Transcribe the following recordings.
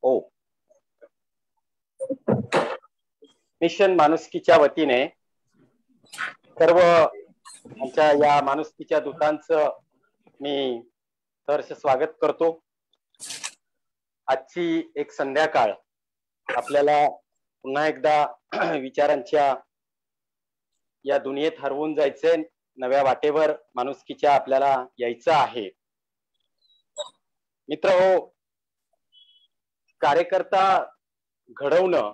ओ mission माणुसकीच्या वतीने सर्व आमच्या या माणुसकीच्या दूतांचं मी सहर्ष स्वागत करतो। आजची एक संध्याकाळ आपल्याला पुन्हा एकदा विचारांच्या या दुनियेत हरवून जायचंय, नव्या वाटेवर माणुसकीच्या आपल्याला यायचं आहे। मित्र हो, कार्यकर्ता घडवणं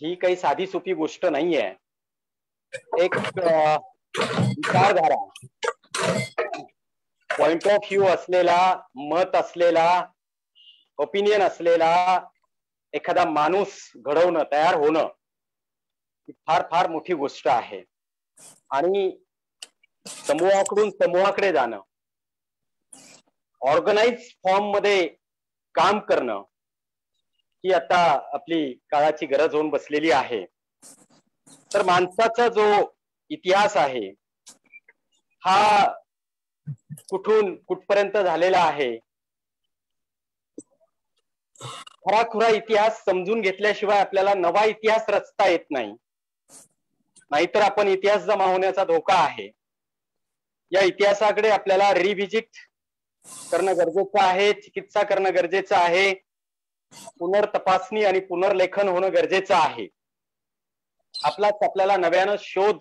ही काही साधी सोपी गोष्ट नाहीये। एक विचारधारा, पॉइंट ऑफ व्ह्यू असलेला, मत असलेला, ओपिनियन असलेला एखादा माणूस घडवणं, तयार होणं ही फार फार मोठी गोष्ट आहे। आणि समूहाकडून समूहाकडे जाणं, ऑर्गनाइज फॉर्म मध्ये काम करणं ही आता आपली काळाची गरज होऊन बसलेली आहे। तर माणसाचा जो इतिहास आहे हा कुठून कुठपर्यंत झालेला आहे, खराखुरा इतिहास समजून घेतल्याशिवाय आपल्याला नवा इतिहास रचता येत नाही। नाहीतर आपण इतिहास जमा होण्याचा धोका आहे। या इतिहासाकडे आपल्याला रिव्हिजिट करणं गरजेचं आहे, चिकित्सा करणं गरजेचं आहे, पुनर्तपासणी आणि पुनर्लेखन होणं गरजेचं आहे। आपल्याला नव्यानं शोध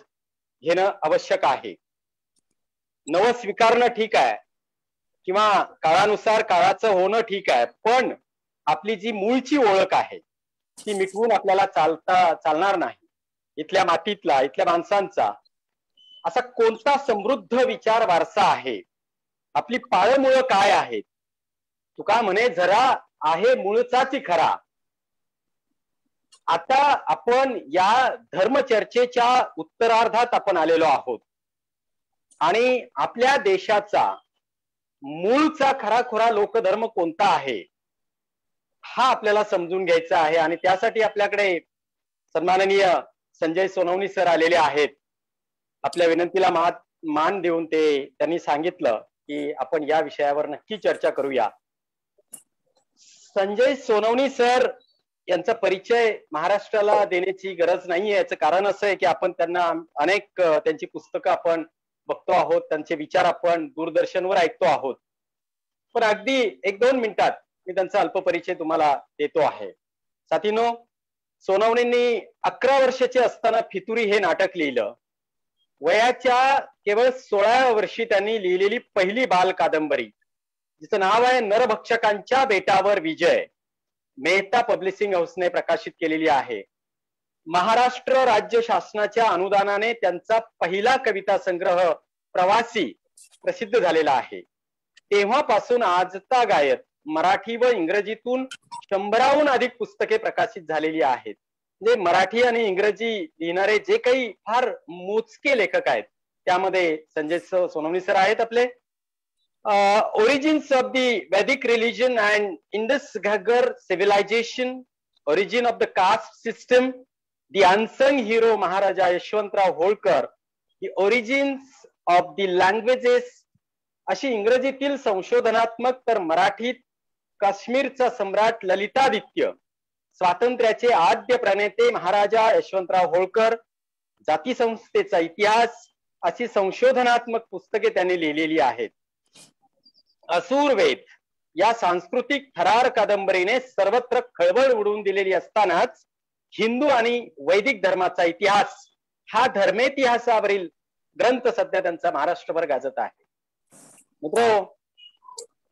घेणं आवश्यक आहे। नवं स्वीकारणं ठीक आहे किंवा काळानुसार काळाचं होणं ठीक आहे, पण आपली जी मूळची ओळख आहे ती मिटवून आपल्याला चालणार नाही। इथल्या मातीतला, इथल्या माणसांचा असा कोणता समृद्ध विचार वारसा आहे, आपली पाळमुळं काय आहेत। तुका म्हणे जरा आहे मूळचाची खरा। आता आपण या धर्मचर्चेच्या उत्तरार्धात आपण आलेलो आहोत आणि आपल्या देशाचा मूळचा खराखुरा लोकधर्म कोणता आहे हा आपल्याला समजून घ्यायचा आहे। आणि त्यासाठी आपल्याकडे सन्माननीय संजय सोनवणी सर आलेले आहेत। आपल्या विनंतीला मान देऊन त्यांनी सांगितलं की आपण या विषयावर नक्की चर्चा करूया। संजय सोनवणी सर यांचा परिचय महाराष्ट्राला देण्याची गरज नाहीये। याचं कारण असं आहे की आपण त्यांना अनेक त्यांची पुस्तकं आपण बघतो आहोत, त्यांचे विचार आपण दूरदर्शनवर ऐकतो आहोत। पण अगदी 1-2 मिनिटात मी त्यांचा अल्प परिचय तुम्हाला देतो आहे। साथीनो, सोनवणींनी 11 वर्षाचे असताना फितुरी हे नाटक लिहिलं। वयाच्या केवळ 16व्या वर्षी त्यांनी लिहिलेली पहिली बाल कादंबरी, जिचं नाव आहे नरभक्षकांच्या बेटावर विजय, मेहता पब्लिशिंग हाऊसने प्रकाशित केलेली आहे। महाराष्ट्र राज्य शासनाच्या अनुदानाने त्यांचा पहिला कविता संग्रह प्रवासी प्रसिद्ध झालेला आहे। तेव्हापासून आजतागायत मराठी व इंग्रजीतून 100हून अधिक पुस्तके प्रकाशित झालेली आहेत। म्हणजे मराठी आणि इंग्रजी लिहिणारे जे काही फार मोजके लेखक आहेत त्यामध्ये संजय सोनवणी सर आहेत आपले। Origins of the Vedic religion and Indus-Ghaggar civilization, origin of the caste system, the unsung hero Maharaja Yashwantrao Holkar, the origins of the languages, अशी इंग्रजीतील संशोधनात्मक, तर मराठीत काश्मीरचा सम्राट ललितादित्य, स्वातंत्र्याचे आद्य प्रणेते महाराजा यशवंतराव होळकर, जाती संस्थेचा इतिहास अशी संशोधनात्मक पुस्तके त्यांनी लिहिलेली आहेत। असुरवेद या सांस्कृतिक थरार कादंबरीने सर्वत्र खळबळ उडवून दिलेली असतानाच हिंदू आणि वैदिक धर्माचा इतिहास हा धर्मेतिहासावरील ग्रंथ सध्या त्यांचा महाराष्ट्रभर गाजत आहे। मित्र,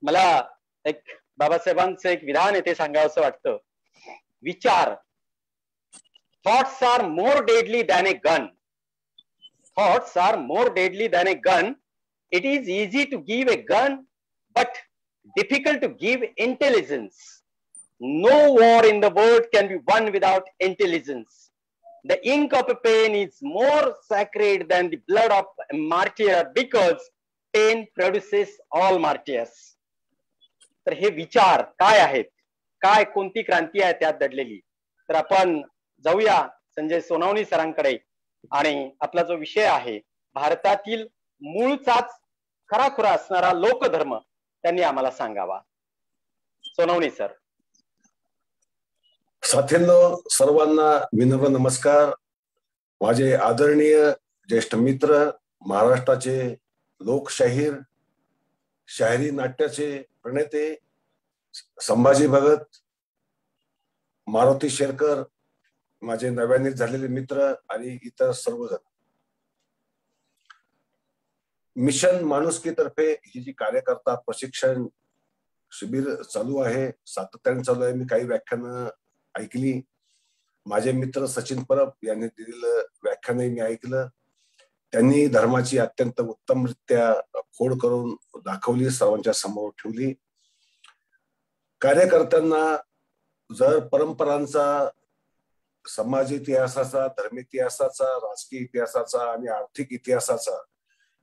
मला एक बाबासाहेबांचं एक विधान येथे सांगावंसं वाटतं। विचार, thoughts are more deadly than a gun. Thoughts are more deadly than a gun. It is easy to give a gun, but difficult to give intelligence. No war in the world can be won without intelligence. The ink of a pen is more sacred than the blood of a martyr, because pen produces all martyrs. तर हे विचार काय आहेत, काय कोणती क्रांती आहे त्यात दडलेली, तर आपण जाऊया संजय सोनवणी सरांकडे। आणि आपला जो विषय आहे भारतातील मूळचाच खराखुरा असणारा लोकधर्म त्यांनी आम्हाला सांगावा। सोनवणी सर। साथींनो, सर्वांना विनम्र नमस्कार. माझे आदरणीय ज्येष्ठ मित्र, महाराष्ट्राचे लोकशाहीर, शाहिरी नाट्याचे प्रणेते संभाजी भगत, मारुती शेरकर, माझे नव्याने झालेले मित्र आणि इतर सर्वजण. मिशन माणुसकी तर्फे ही जी कार्यकर्ता प्रशिक्षण शिबिर चालू आहे, सातत्याने चालू आहे. मी काही व्याख्यानं ऐकली. माझे मित्र सचिन परब यांनी दिलेलं व्याख्यानही मी ऐकलं. त्यांनी धर्माची अत्यंत उत्तमरित्या खोड करून दाखवली, सर्वांच्या समोर ठेवली. कार्यकर्त्यांना जर परंपरांचा, समाज इतिहासाचा, धर्म इतिहासाचा, राजकीय इतिहासाचा आणि आर्थिक इतिहासाचा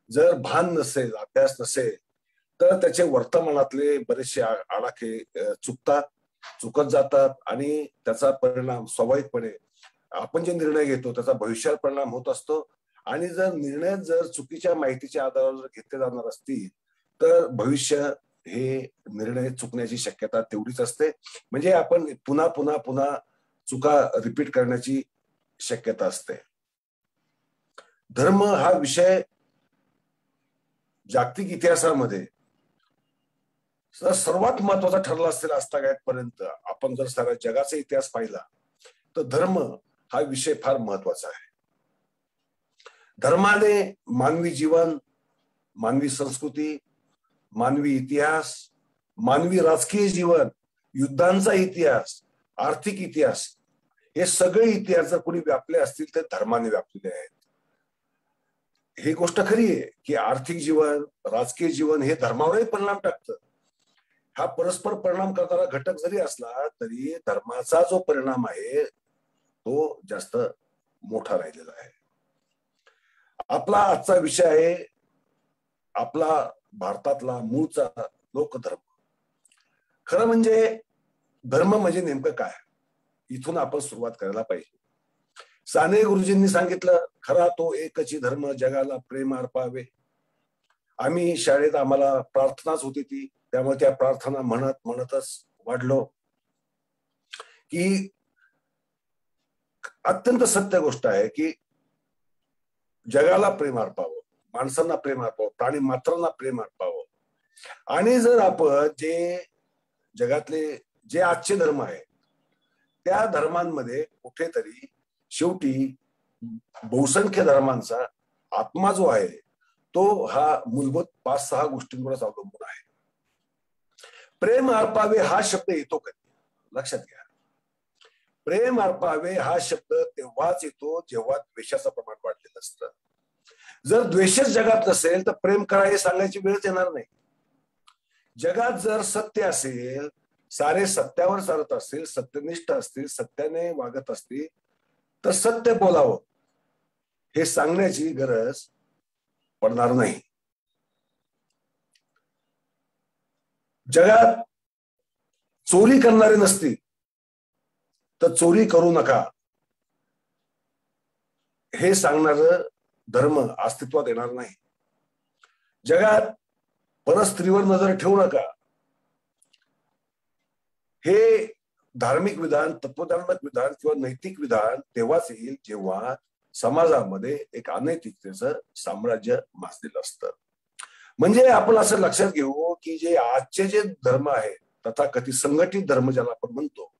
जर भान नसेल, अभ्यास नसेल, तर त्याचे वर्तमानातले बरेचसे आडाखे चुकत जातात आणि त्याचा परिणाम स्वाभाविकपणे आपण जे निर्णय घेतो त्याचा भविष्यात परिणाम होत असतो. आणि जर निर्णय जर चुकीच्या माहितीच्या आधारावर जर घेतले जाणार असतील तर भविष्य हे निर्णय चुकण्याची शक्यता तेवढीच असते. म्हणजे आपण पुन्हा पुन्हा पुन्हा चुका रिपीट करण्याची शक्यता असते. धर्म हा विषय जागतिक इतिहासामध्ये सर्वात महत्वाचा ठरला असेल आजतागायतपर्यंत. आपण जर सारा जगाचा इतिहास पाहिला तर धर्म हा विषय फार महत्वाचा आहे. धर्माने मानवी जीवन, मानवी संस्कृती, मानवी इतिहास, मानवी राजकीय जीवन, युद्धांचा इतिहास, आर्थिक इतिहास, हे सगळे इतिहास जर कोणी व्यापले असतील तर धर्माने व्यापलेले आहेत. ही गोष्ट खरी आहे की आर्थिक जीवन, राजकीय जीवन हे धर्मावरही परिणाम टाकतं. हा परस्पर परिणाम करणारा घटक जरी असला तरी धर्माचा जो परिणाम आहे तो जास्त मोठा राहिलेला आहे. आपला आजचा विषय आहे आपला भारतातला मूळचा लोकधर्म. खरं म्हणजे धर्म म्हणजे नेमकं काय, इथून आपण सुरुवात करायला पाहिजे. साने गुरुजींनी सांगितलं, खरा तो एकची धर्म जगाला प्रेम अर्पावे. आम्ही शाळेत आम्हाला प्रार्थनाच होती ती, त्यामुळे त्या प्रार्थना म्हणतच वाढलो. की अत्यंत सत्य गोष्ट आहे की जगाला प्रेम अर्पावं, माणसांना प्रेम अर्पावं, प्राणी मात्रांना प्रेम अर्पावं. आणि जर आपण जे जगातले जे आजचे धर्म आहेत त्या धर्मांमध्ये कुठेतरी शेवटी बहुसंख्य धर्मांचा आत्मा जो आहे तो हा मूलभूत 5-6 गोष्टींवरच अवलंबून आहे. प्रेम अर्पावे हा शब्द येतो कधी, लक्षात घ्या. प्रेम अर्पावे हा शब्द तेव्हाच येतो जेव्हा द्वेषाचं प्रमाण वाढलेलं असतं. जर द्वेषच जगात नसेल तर प्रेम करा हे सांगायची वेळच येणार नाही. जगात जर सत्य असेल, सारे सत्यावर चालत असतील, सत्यनिष्ठ असतील, सत्याने वागत असतील तर सत्य बोलावं हे सांगण्याची गरज पडणार नाही. जगात चोरी करणारे नसतील तर चोरी करू नका हे सांगणारं धर्म अस्तित्वात येणार नाही. जगात परस्त्रीवर नजर ठेवू नका हे धार्मिक विधान, तत्वज्ञानात्मक विधान किंवा नैतिक विधान तेव्हाच येईल जेव्हा समाजामध्ये एक अनैतिकतेचं साम्राज्य माजलेलं असतं. म्हणजे आपण असं लक्षात घेऊ की जे आजचे जे धर्म आहेत, तथाकथित संघटित धर्म ज्याला आपण म्हणतो,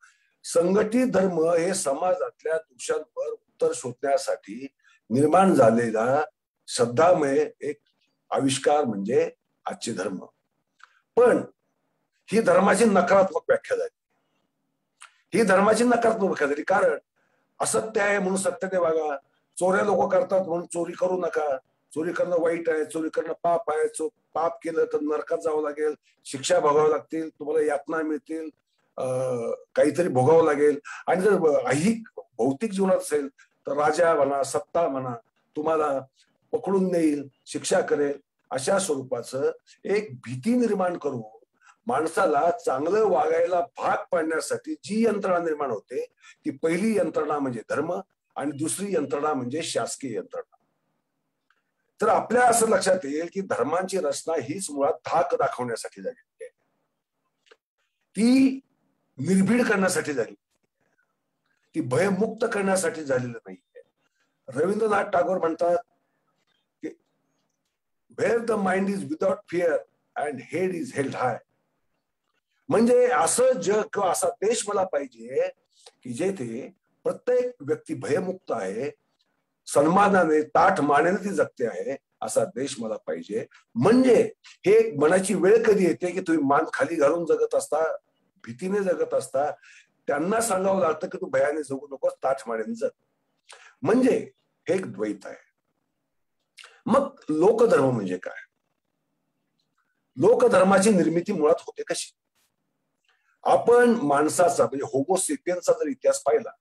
संघटित धर्म हे समाजातल्या दोषांवर उत्तर शोधण्यासाठी निर्माण झालेला श्रद्धामय एक आविष्कार म्हणजे आजचे धर्म. पण ही धर्माची नकारात्मक व्याख्या झाली. ही धर्माची नकारात्मक व्याख्या झाली कारण असत्य आहे म्हणून सत्याने वागा, चोऱ्या लोक करतात म्हणून चोरी करू नका, चोरी करणं वाईट आहे, चोरी करणं पाप आहे, पाप केलं तर नरकात जावं लागेल, शिक्षा भोगावं लागतील, तुम्हाला यातना मिळतील, काहीतरी भोगावं लागेल. आणि जर ऐहिक भौतिक जीवनात असेल तर राजा म्हणा, सत्ता म्हणा, तुम्हाला पकडून नेईल, शिक्षा करेल, अशा स्वरूपाचं एक भीती निर्माण करून माणसाला चांगलं वागायला भाग पाडण्यासाठी जी यंत्रणा निर्माण होते ती पहिली यंत्रणा म्हणजे धर्म आणि दुसरी यंत्रणा म्हणजे शासकीय यंत्रणा. तर आपल्या असं लक्षात येईल की धर्मांची रचना हीच मुळात धाक दाखवण्यासाठी झाली आहे, ती निर्भीड करण्यासाठी झाली. ती भयमुक्त करण्यासाठी झालेलं नाहीये. रवींद्रनाथ टागोर म्हणतात की where the mind is without fear and head is held high. म्हणजे असं जग किंवा असा देश मला पाहिजे की जेथे प्रत्येक व्यक्ती भयमुक्त आहे, सन्मानाने ताठ मानेने ती जगते आहे, असा देश मला पाहिजे. म्हणजे हे मनाची वेळ कधी येते की तुम्ही मान खाली घालून जगत असता, भीतीने जगत असता, त्यांना सांगावं लागतं की तू भयाने जगू नकोस, ताठ मानेने जग. म्हणजे हे एक द्वैत आहे. मग लोकधर्म म्हणजे काय? लोकधर्माची निर्मिती मुळात होते कशी? आपण माणसाचा म्हणजे होमोसेपियनचा जर इतिहास पाहिला,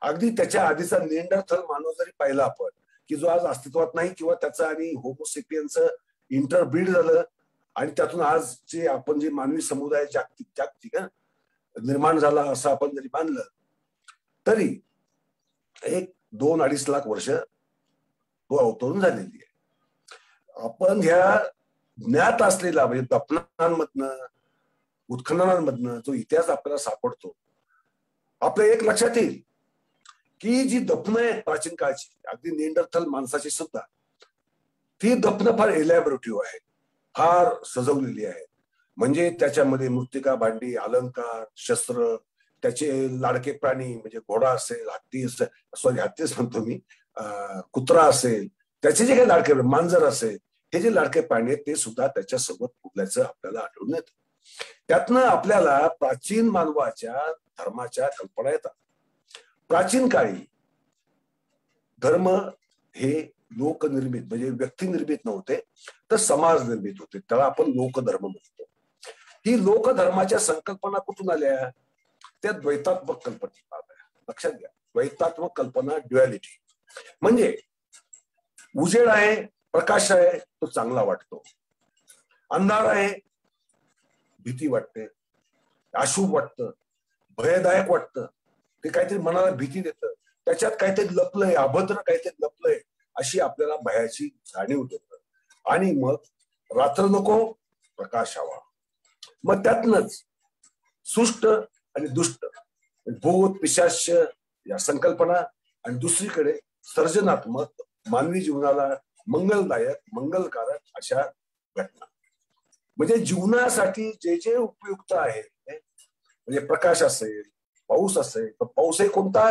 अगदी त्याच्या आधीचा निअँडरथल मानव जरी पाहिला आपण, की जो आज अस्तित्वात नाही, किंवा त्याचं आणि होमोसेपियनचं इंटरब्रीड झालं आणि त्यातून आज जे आपण जे मानवी समुदाय जागतिक निर्माण झाला असं आपण जरी मानलं तरी 1-2-2.5 लाख वर्ष तो अवतरून झालेली आहे. आपण ह्या ज्ञात असलेला म्हणजे दफनांमधनं उत्खननांमधनं जो इतिहास आपल्याला सापडतो, आपल्या एक लक्षात येईल की जी दफनं आहेत प्राचीन काळची, अगदी निअँडरथल माणसाची सुद्धा, ती दफनं फार एलॅबोरेटिव्ह आहेत, फार सजवलेली आहेत. म्हणजे त्याच्यामध्ये मृत्तिका भांडी, अलंकार, शस्त्र, त्याचे लाडके प्राणी म्हणजे घोडा असेल, हत्ती असेल, सॉरी हत्तीच म्हणतो मी, कुत्रा असेल, त्याचे जे काही लाडके, मांजर असेल, हे जे लाडके प्राणी आहेत ते सुद्धा त्याच्यासोबत पुरल्याचं आपल्याला आढळून येतं. त्यातनं आपल्याला प्राचीन मानवाच्या धर्माच्या कल्पना येतात. प्राचीन काळी धर्म हे लोकनिर्मित म्हणजे व्यक्तिनिर्मित नव्हते, तर समाज निर्मित होते. त्याला आपण लोकधर्म म्हणतो. ही लोकधर्माच्या संकल्पना कुठून आल्या? त्या द्वैतात्मक कल्पना आल्या. लक्षात घ्या, द्वैतात्मक कल्पना, ड्युअलिटी. म्हणजे उजेड आहे, प्रकाश आहे, तो चांगला वाटतो. अंधार आहे, भीती वाटते, अशुभ वाटतं, भयदायक वाटतं, ते काहीतरी मनाला भीती देतं, त्याच्यात काहीतरी लपलंय, अभद्र काहीतरी लपलंय, अशी आपल्याला भयाची जाणीव देतं. आणि मग रात्र नको, प्रकाश हवा. मग त्यातनच सुष्ट आणि दुष्ट, भूत पिशाच या संकल्पना, आणि दुसरीकडे सर्जनात्मक, मानवी जीवनाला मंगलदायक, मंगलकारक अशा घटना. म्हणजे जीवनासाठी जे जे उपयुक्त आहे, म्हणजे प्रकाश असेल, पाऊस असेल, तर पाऊसही कोणता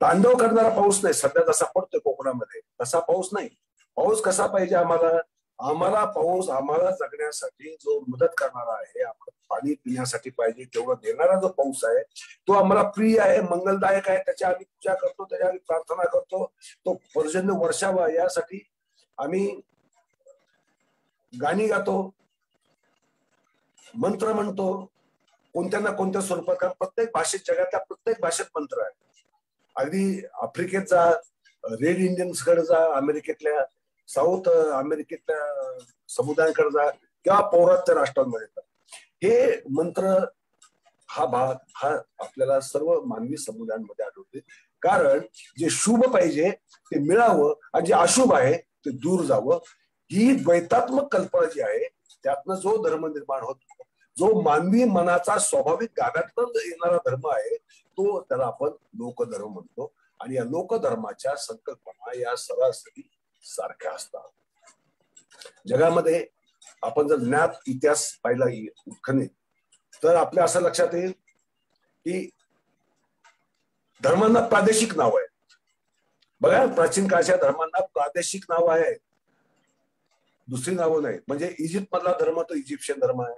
तांडव करणारा पाऊस नाही, सध्या जसा पडतोय कोकणामध्ये तसा पाऊस नाही. पाऊस कसा पाहिजे आम्हाला पाऊस आम्हाला जगण्यासाठी जो मदत करणारा आहे, आम्हाला पाणी पिण्यासाठी पाहिजे तेवढं देणारा जो पाऊस आहे, तो आम्हाला प्रिय आहे, मंगलदायक आहे, त्याची आम्ही पूजा करतो, त्याची आम्ही प्रार्थना करतो. तो पर्जन्य वर्षावा यासाठी आम्ही गाणी गातो, मंत्र म्हणतो, कोणत्या ना कोणत्या स्वरूपात. कारण प्रत्येक भाषेत, जगातल्या प्रत्येक भाषेत मंत्र आहे. अगदी आफ्रिकेत जा, रेड इंडियन्स कडे जा, अमेरिकेतल्या साऊथ अमेरिकेतल्या समुदायाकडे जा, किंवा पौरात्य राष्ट्रांमध्ये जा, हे मंत्र हा भाग हा आपल्याला सर्व मानवी समुदायांमध्ये आढळते. कारण जे शुभ पाहिजे ते मिळावं आणि जे अशुभ आहे ते दूर जावं, ही द्वैतात्मक कल्पना जी आहे, त्यातनं जो धर्म निर्माण होतो, जो मानवी मनाचा स्वाभाविक गाभ्यातून येणारा धर्म आहे, तो त्याला आपण लोकधर्म म्हणतो. आणि या लोकधर्माच्या संकल्पना या सरासरी सारख्या असतात. जगामध्ये आपण जर ज्ञात इतिहास पाहिला उत्खनित, तर आपल्या असं लक्षात येईल की धर्मांना प्रादेशिक नाव आहेत. बघा, प्राचीन काळच्या धर्मांना प्रादेशिक नाव आहे, दुसरी नावं नाही. म्हणजे इजिप्त मधला धर्म तो इजिप्शियन धर्म आहे,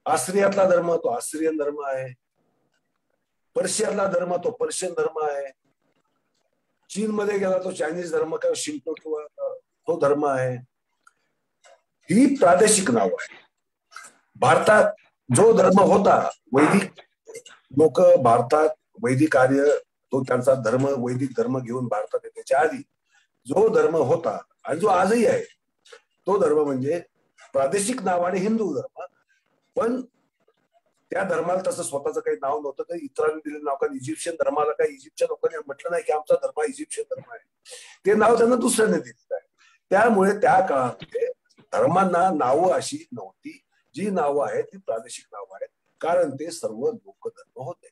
आस्ट्रियातला धर्म तो आस्ट्रियन धर्म आहे, पर्शियातला धर्म तो पर्शियन धर्म आहे, चीन मध्ये गेला तो चायनीज धर्म किंवा शिंतो किंवा तो धर्म आहे. ही प्रादेशिक नाव आहे. भारतात जो धर्म होता, वैदिक लोक भारतात वैदिक आर्य, तो त्यांचा धर्म वैदिक धर्म घेऊन भारतात येण्याच्या आधी जो धर्म होता आणि जो आजही आहे, तो धर्म म्हणजे प्रादेशिक नावाने हिंदू धर्म. पण त्या धर्माला तसं स्वतःचं काही नाव नव्हतं, तर इतरांनी दिलेलं नाव. कारण इजिप्शियन धर्माला काही इजिप्तच्या लोकांनी म्हटलं नाही की आमचा धर्म इजिप्शियन धर्म आहे, ते नाव त्यांना दुसऱ्याने दिलेलं आहे. त्यामुळे त्या काळामध्ये धर्मांना नावं अशी नव्हती, जी नावं आहेत ती प्रादेशिक नावं आहेत, कारण ते सर्व लोकधर्म होते.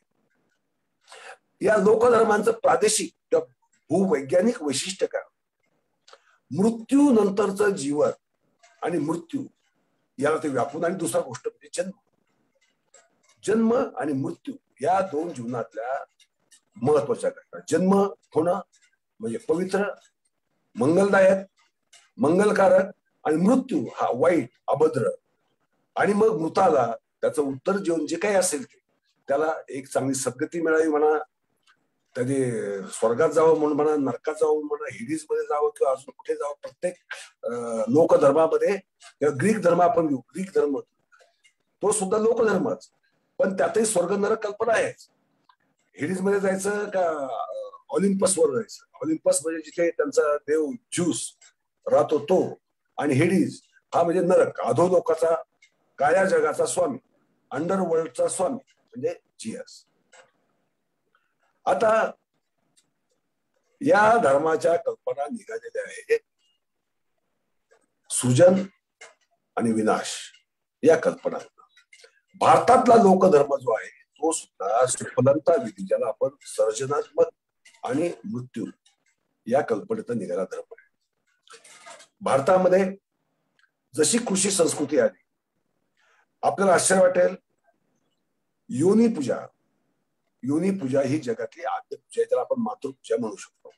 या लोकधर्मांचं प्रादेशिक किंवा भूवैज्ञानिक वैशिष्ट्य काय? मृत्यू नंतरचं जीवन आणि मृत्यू याला ते व्यापून, आणि दुसरा गोष्ट म्हणजे जन्म. जन्म आणि मृत्यू या दोन जीवनातल्या महत्वाच्या घटना. जन्म होणं म्हणजे पवित्र, मंगलदायक, मंगलकारक, आणि मृत्यू हा वाईट, अभद्र. आणि मग मृताला त्याचं उत्तर जीवन जे काही असेल ते, त्याला एक चांगली सद्गती मिळावी म्हणा, त्याने स्वर्गात जावं म्हणून म्हणा, नरकात जावं म्हणा, हिडीज मध्ये जावं किंवा अजून कुठे जावं. प्रत्येक लोकधर्मामध्ये किंवा ग्रीक धर्म आपण घेऊ, ग्रीक धर्म तो सुद्धा लोकधर्मच, पण त्यातही स्वर्ग नरक कल्पना आहेच. हिडीज मध्ये जायचं का ऑलिम्पस वर जायचं? ऑलिम्पस म्हणजे जिथे त्यांचा देव ज्यूस राहतो तो, आणि हिडीज हा म्हणजे नरक, अधोलोकाचा, काळ्या जगाचा स्वामी, अंडरवर्ल्डचा स्वामी म्हणजे जियस. आता या धर्माच्या कल्पना निघालेल्या आहेत सृजन आणि विनाश या कल्पना. भारतातला लोकधर्म जो आहे तो सुद्धा सुफलता विधी, ज्याला आपण सर्जनात्मक आणि मृत्यू या कल्पनेत निघाला धर्म आहे. भारतामध्ये जशी कृषी संस्कृती आली, आपल्याला आश्चर्य वाटेल, योनी पूजा ही जगातली आद्य पूजा आहे, त्याला आपण मातृपूजा म्हणू शकतो.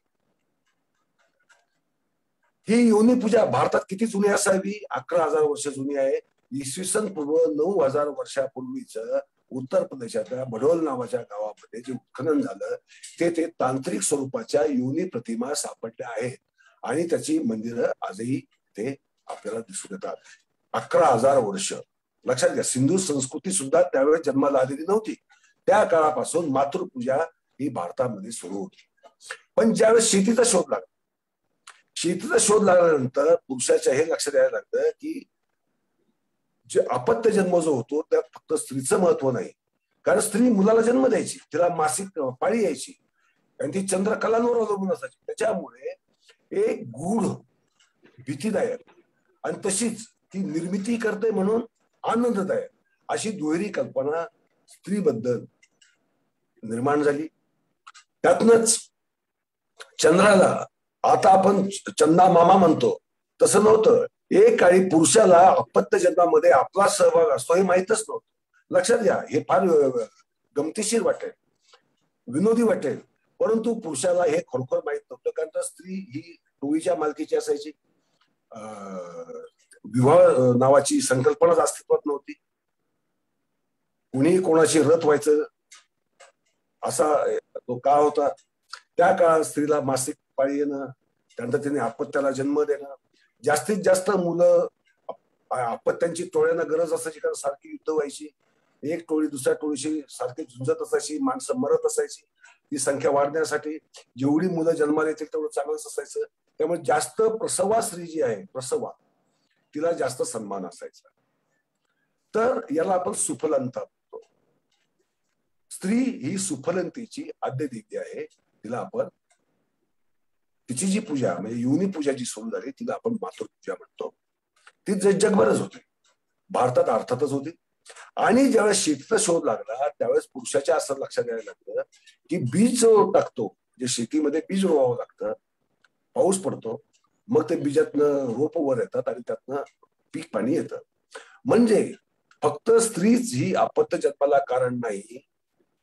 ही योनी पूजा भारतात किती जुनी असावी? 11,000 वर्ष जुनी आहे. इसवी सन पूर्व 9,000 वर्षापूर्वीच उत्तर प्रदेशातल्या भडोल नावाच्या गावामध्ये जे उत्खनन झालं ते तांत्रिक स्वरूपाच्या योनी प्रतिमा सापडल्या आहेत, आणि त्याची मंदिरं आजही ते आपल्याला दिसून येतात. 11,000 वर्ष. लक्षात घ्या, सिंधू संस्कृती सुद्धा त्यावेळेस जन्माला आलेली नव्हती. त्या काळापासून मातृपूजा ही भारतामध्ये सुरू होती. पण ज्यावेळेस शेतीचा शोध लागल्यानंतर पुरुषाच्या हे लक्षात द्यायला लागतं की जे अपत्य जन्म जो होतो त्यात फक्त स्त्रीचं महत्व नाही, कारण स्त्री मुलाला जन्म द्यायची, तिला मासिक पाळी यायची, आणि ती चंद्रकलांवर अवलंबून असायची. त्याच्यामुळे एक गूढ, भीतीदायक आणि तशीच ती निर्मिती करते म्हणून आनंददायक अशी दुहेरी कल्पना स्त्रीबद्दल निर्माण झाली. त्यातनच चंद्राला आता आपण चंदा मामा म्हणतो, तसं नव्हतं. एक काळी पुरुषाला अपत्य जन्मामध्ये आपला सहभाग असतो हे माहीतच नव्हतं. लक्षात घ्या, हे फार गमतीशीर वाटेल, विनोदी वाटेल, परंतु पुरुषाला हे खरोखर माहित नव्हतं, कारण स्त्री ही टोळीच्या मालकीची असायची. विवाह नावाची संकल्पनाच अस्तित्वात नव्हती. कुणी कोणाशी रथ व्हायचं असा तो काळ होता. त्या काळात स्त्रीला मासिक पाळी येणं, त्यानंतर तिने अपत्याला जन्म देणं, जास्तीत जास्त मुलं अपत्यांची टोळ्यांना गरज असायची, कारण सारखी युद्ध व्हायची, एक टोळी दुसऱ्या टोळीशी सारखी झुंजत असायची, माणसं मरत असायची. ती संख्या वाढण्यासाठी जेवढी मुलं जन्माला येतील तेवढं चांगलंच असायचं. त्यामुळे जास्त प्रसवा स्त्री जी आहे, प्रसवा, तिला जास्त सन्मान असायचा. तर याला आपण सुफलंता म्हणतो. स्त्री ही सुफलंतेची आद्य देवी आहे. तिला आपण, तिची जी पूजा म्हणजे योनी पूजा जी सुरू झाली तिला आपण मातृपूजा म्हणतो. ती जगभरच होते, भारतात अर्थातच होती. आणि ज्यावेळेस शेतीचा शोध लागला त्यावेळेस पुरुषाच्या असं लक्षात यायला लागलं की बीज जो टाकतो, म्हणजे शेतीमध्ये बीज रोवावं लागतं, पाऊस पडतो, मग ते बीजातनं रोप वर येतात आणि त्यातनं पीक पाणी येतं. म्हणजे फक्त स्त्रीच ही अपत्य जन्माला कारण नाही,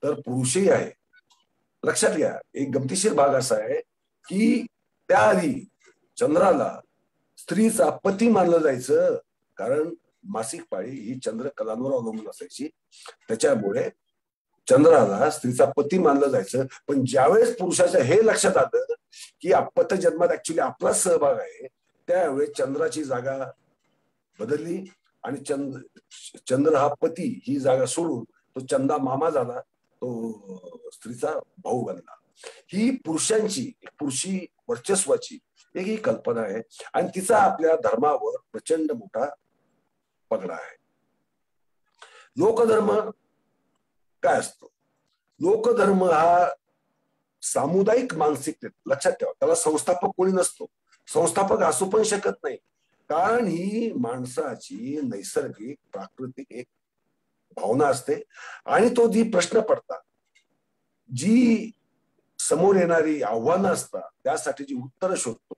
तर पुरुषही आहे. लक्षात घ्या, एक गमतीशीर भाग असा आहे की त्याआधी चंद्राला स्त्रीचा पती मानलं जायचं, कारण मासिक पाळी ही चंद्र कलांवर अवलंबून असायची. त्याच्यामुळे चंद्राला स्त्रीचा पती मानलं जायचं. पण ज्यावेळेस पुरुषाच्या हे लक्षात आलं की अपत्य जन्मात ऍक्च्युली आपला सहभाग आहे, त्यावेळेस चंद्राची जागा बदलली आणि चंद्र हा पती ही जागा सोडून तो चंदा मामा झाला, तो स्त्रीचा भाऊ बनला. ही पुरुषी वर्चस्वाची एक ही कल्पना आहे, आणि तिचा आपल्या धर्मावर प्रचंड मोठा पगडा आहे. लोकधर्म काय असतो? लोकधर्म हा सामुदायिक मानसिकतेत, लक्षात ठेवा, त्याला संस्थापक कोणी नसतो, संस्थापक असू पण शकत नाही, कारण ही माणसाची नैसर्गिक प्राकृतिक एक भावना असते. आणि तो जी प्रश्न पडतात जी समोर येणारी आव्हानं असतात त्यासाठी जी उत्तरं शोधतो,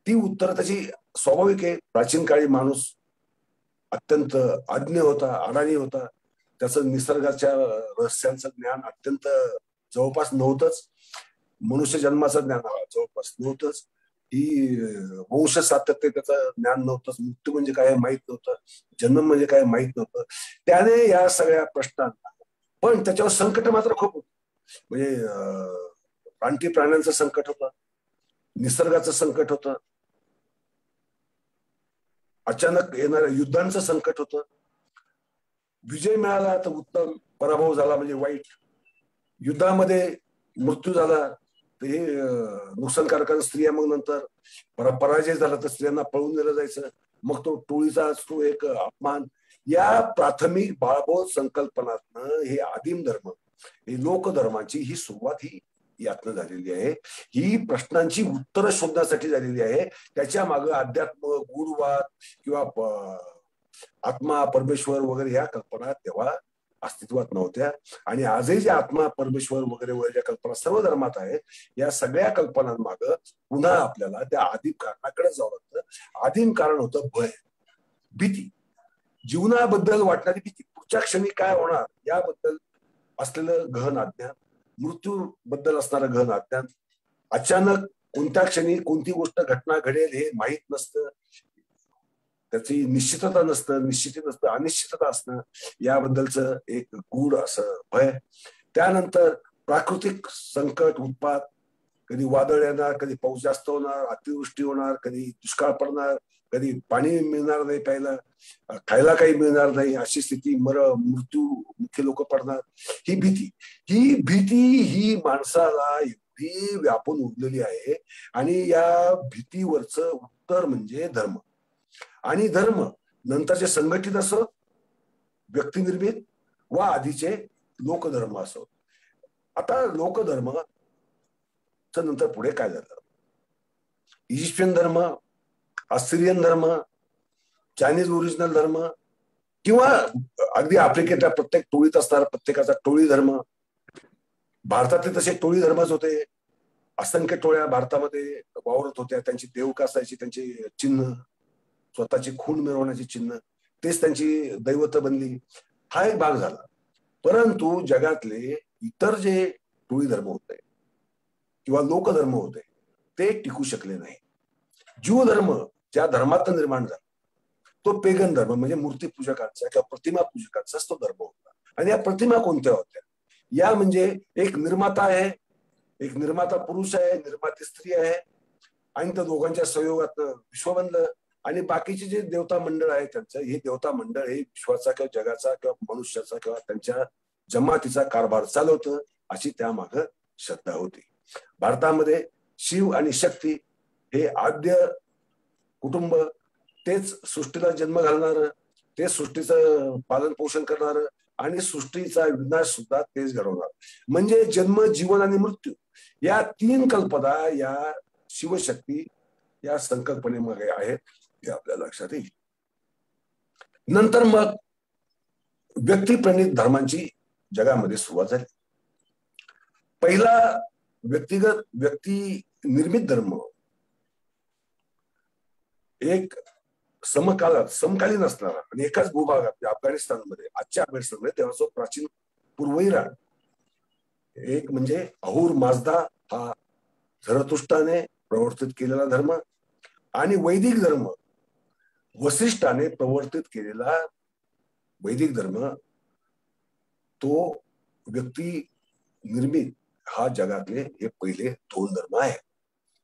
ती उत्तरं त्याची स्वाभाविक आहे. प्राचीन काळी माणूस अत्यंत अज्ञ होता, अडाणी होता. त्याचं निसर्गाच्या रहस्यांचं ज्ञान अत्यंत जवळपास नव्हतंच. मनुष्य जन्माचं ज्ञान जवळपास नव्हतंच. ही वंश सातत्य त्याचं ज्ञान नव्हतंच. मृत्यू म्हणजे काय माहित नव्हतं, जन्म म्हणजे काय माहित नव्हतं. त्याने या सगळ्या प्रश्नांना, पण त्याच्यावर संकट मात्र खूप होतं. म्हणजे रानटी प्राण्यांचं संकट होतं, निसर्गाचं संकट होतं, अचानक येणाऱ्या युद्धांचं संकट होतं. विजय मिळाला तर उत्तम, पराभव झाला म्हणजे वाईट. युद्धामध्ये मृत्यू झाला तर हे नुकसानकारक. स्त्रिया मग नंतर पराजय झाला तर स्त्रियांना पळून नेलं जायचं. मग तो टोळीचा असतो एक अपमान. या प्राथमिक बाळबोध संकल्पनातनं हे आदिम धर्म, हे लोकधर्माची ही सुरुवात ही यातनं झालेली आहे. ही प्रश्नांची उत्तरं शोधण्यासाठी झालेली आहे. त्याच्या मागे अध्यात्म, गूढवाद किंवा आत्मा, परमेश्वर वगैरे ह्या कल्पना तेव्हा अस्तित्वात नव्हत्या. आणि आजही जे आत्मा, परमेश्वर वगैरे वगैरे ज्या कल्पना सर्व धर्मात आहेत, या सगळ्या कल्पनांमागं पुन्हा आपल्याला त्या आदिम कारणाकडे जावं लागतं. आदिम कारण होतं भय, भीती, जीवनाबद्दल वाटणारी भीती, पुढच्या क्षणी काय होणार याबद्दल असलेलं गहन अज्ञान, मृत्यू बद्दल असणारं गहन अज्ञान, अचानक कोणत्या क्षणी कोणती गोष्ट घटना घडेल हे माहीत नसतं, त्याची निश्चितता नसतं, निश्चिती नसतं, अनिश्चितता असणं, याबद्दलचं एक गूढ असं भय. त्यानंतर प्राकृतिक संकट, उत्पात, कधी वादळ येणार, कधी पाऊस जास्त होणार, अतिवृष्टी होणार, कधी दुष्काळ पडणार, कधी पाणी मिळणार नाही प्यायला, खायला काही मिळणार नाही, अशी स्थिती, मृत्यू मुख्य लोक पडणार. ही भीती ही माणसाला एवढी व्यापून उरलेली आहे. आणि या भीतीवरचं उत्तर म्हणजे धर्म. आणि धर्म नंतरचे संघटित असो, व्यक्तिनिर्मित वा आधीचे लोकधर्म असो. आता लोकधर्म नंतर पुढे काय झालं, इजिप्शियन धर्म, असिरियन धर्म, चायनीज ओरिजिनल धर्म, किंवा अगदी आफ्रिकेतल्या प्रत्येक टोळीत असणारा प्रत्येकाचा टोळी धर्म. भारतातले तसे टोळी धर्मच होते. असंख्य टोळ्या भारतामध्ये वावरत होत्या. त्यांची देवक असायची, त्यांची चिन्ह, स्वतःची खून मिरवण्याची चिन्ह, तेच त्यांची दैवत बनली. हा एक भाग झाला. परंतु जगातले इतर जे टोळी धर्म होते किंवा लोकधर्म होते ते टिकू शकले नाही. ज्यू धर्म ज्या धर्मातून निर्माण झाला तो पेगन धर्म, म्हणजे मूर्तीपूजकांचा किंवा प्रतिमा पूजकांचाच तो धर्म होता. आणि या प्रतिमा कोणत्या होत्या? या म्हणजे एक निर्माता आहे, एक निर्माता पुरुष आहे, निर्माती स्त्री आहे, आणि त्या दोघांच्या संयोगात विश्व बनलं. आणि बाकीचे जे देवता मंडळ आहे त्यांचं, हे देवता मंडळ हे विश्वाचा किंवा जगाचा किंवा मनुष्याचा किंवा त्यांच्या जमातीचा कारभार चालवतं, अशी त्यामागं श्रद्धा होती. भारतामध्ये शिव आणि शक्ती हे आद्य कुटुंब, तेच सृष्टीला जन्म घालणार, तेच सृष्टीचं पालन पोषण करणार, आणि सृष्टीचा विनाश सुद्धा तेच घडवणार. म्हणजे जन्म, जीवन आणि मृत्यू या तीन कल्पना या शिवशक्ती या संकल्पनेमध्ये आहेत, हे आपल्या लक्षात येईल. नंतर मग व्यक्तिप्रणित धर्मांची जगामध्ये सुरुवात झाली. पहिला व्यक्तिगत, व्यक्ती निर्मित धर्म एक समकालीन असणारा आणि एकाच भूभागात, अफगाणिस्तानमध्ये, आजच्या अफगाणिस्तानमध्ये, तेव्हा प्राचीन पूर्व इराण, एक म्हणजे अहूर माजदा हा झरतुष्ट्राने प्रवर्तित केलेला धर्म, आणि वैदिक धर्म वसिष्ठाने प्रवर्तित केलेला वैदिक धर्म, तो व्यक्ती निर्मित हा जगातले हे पहिले दोन धर्म आहेत.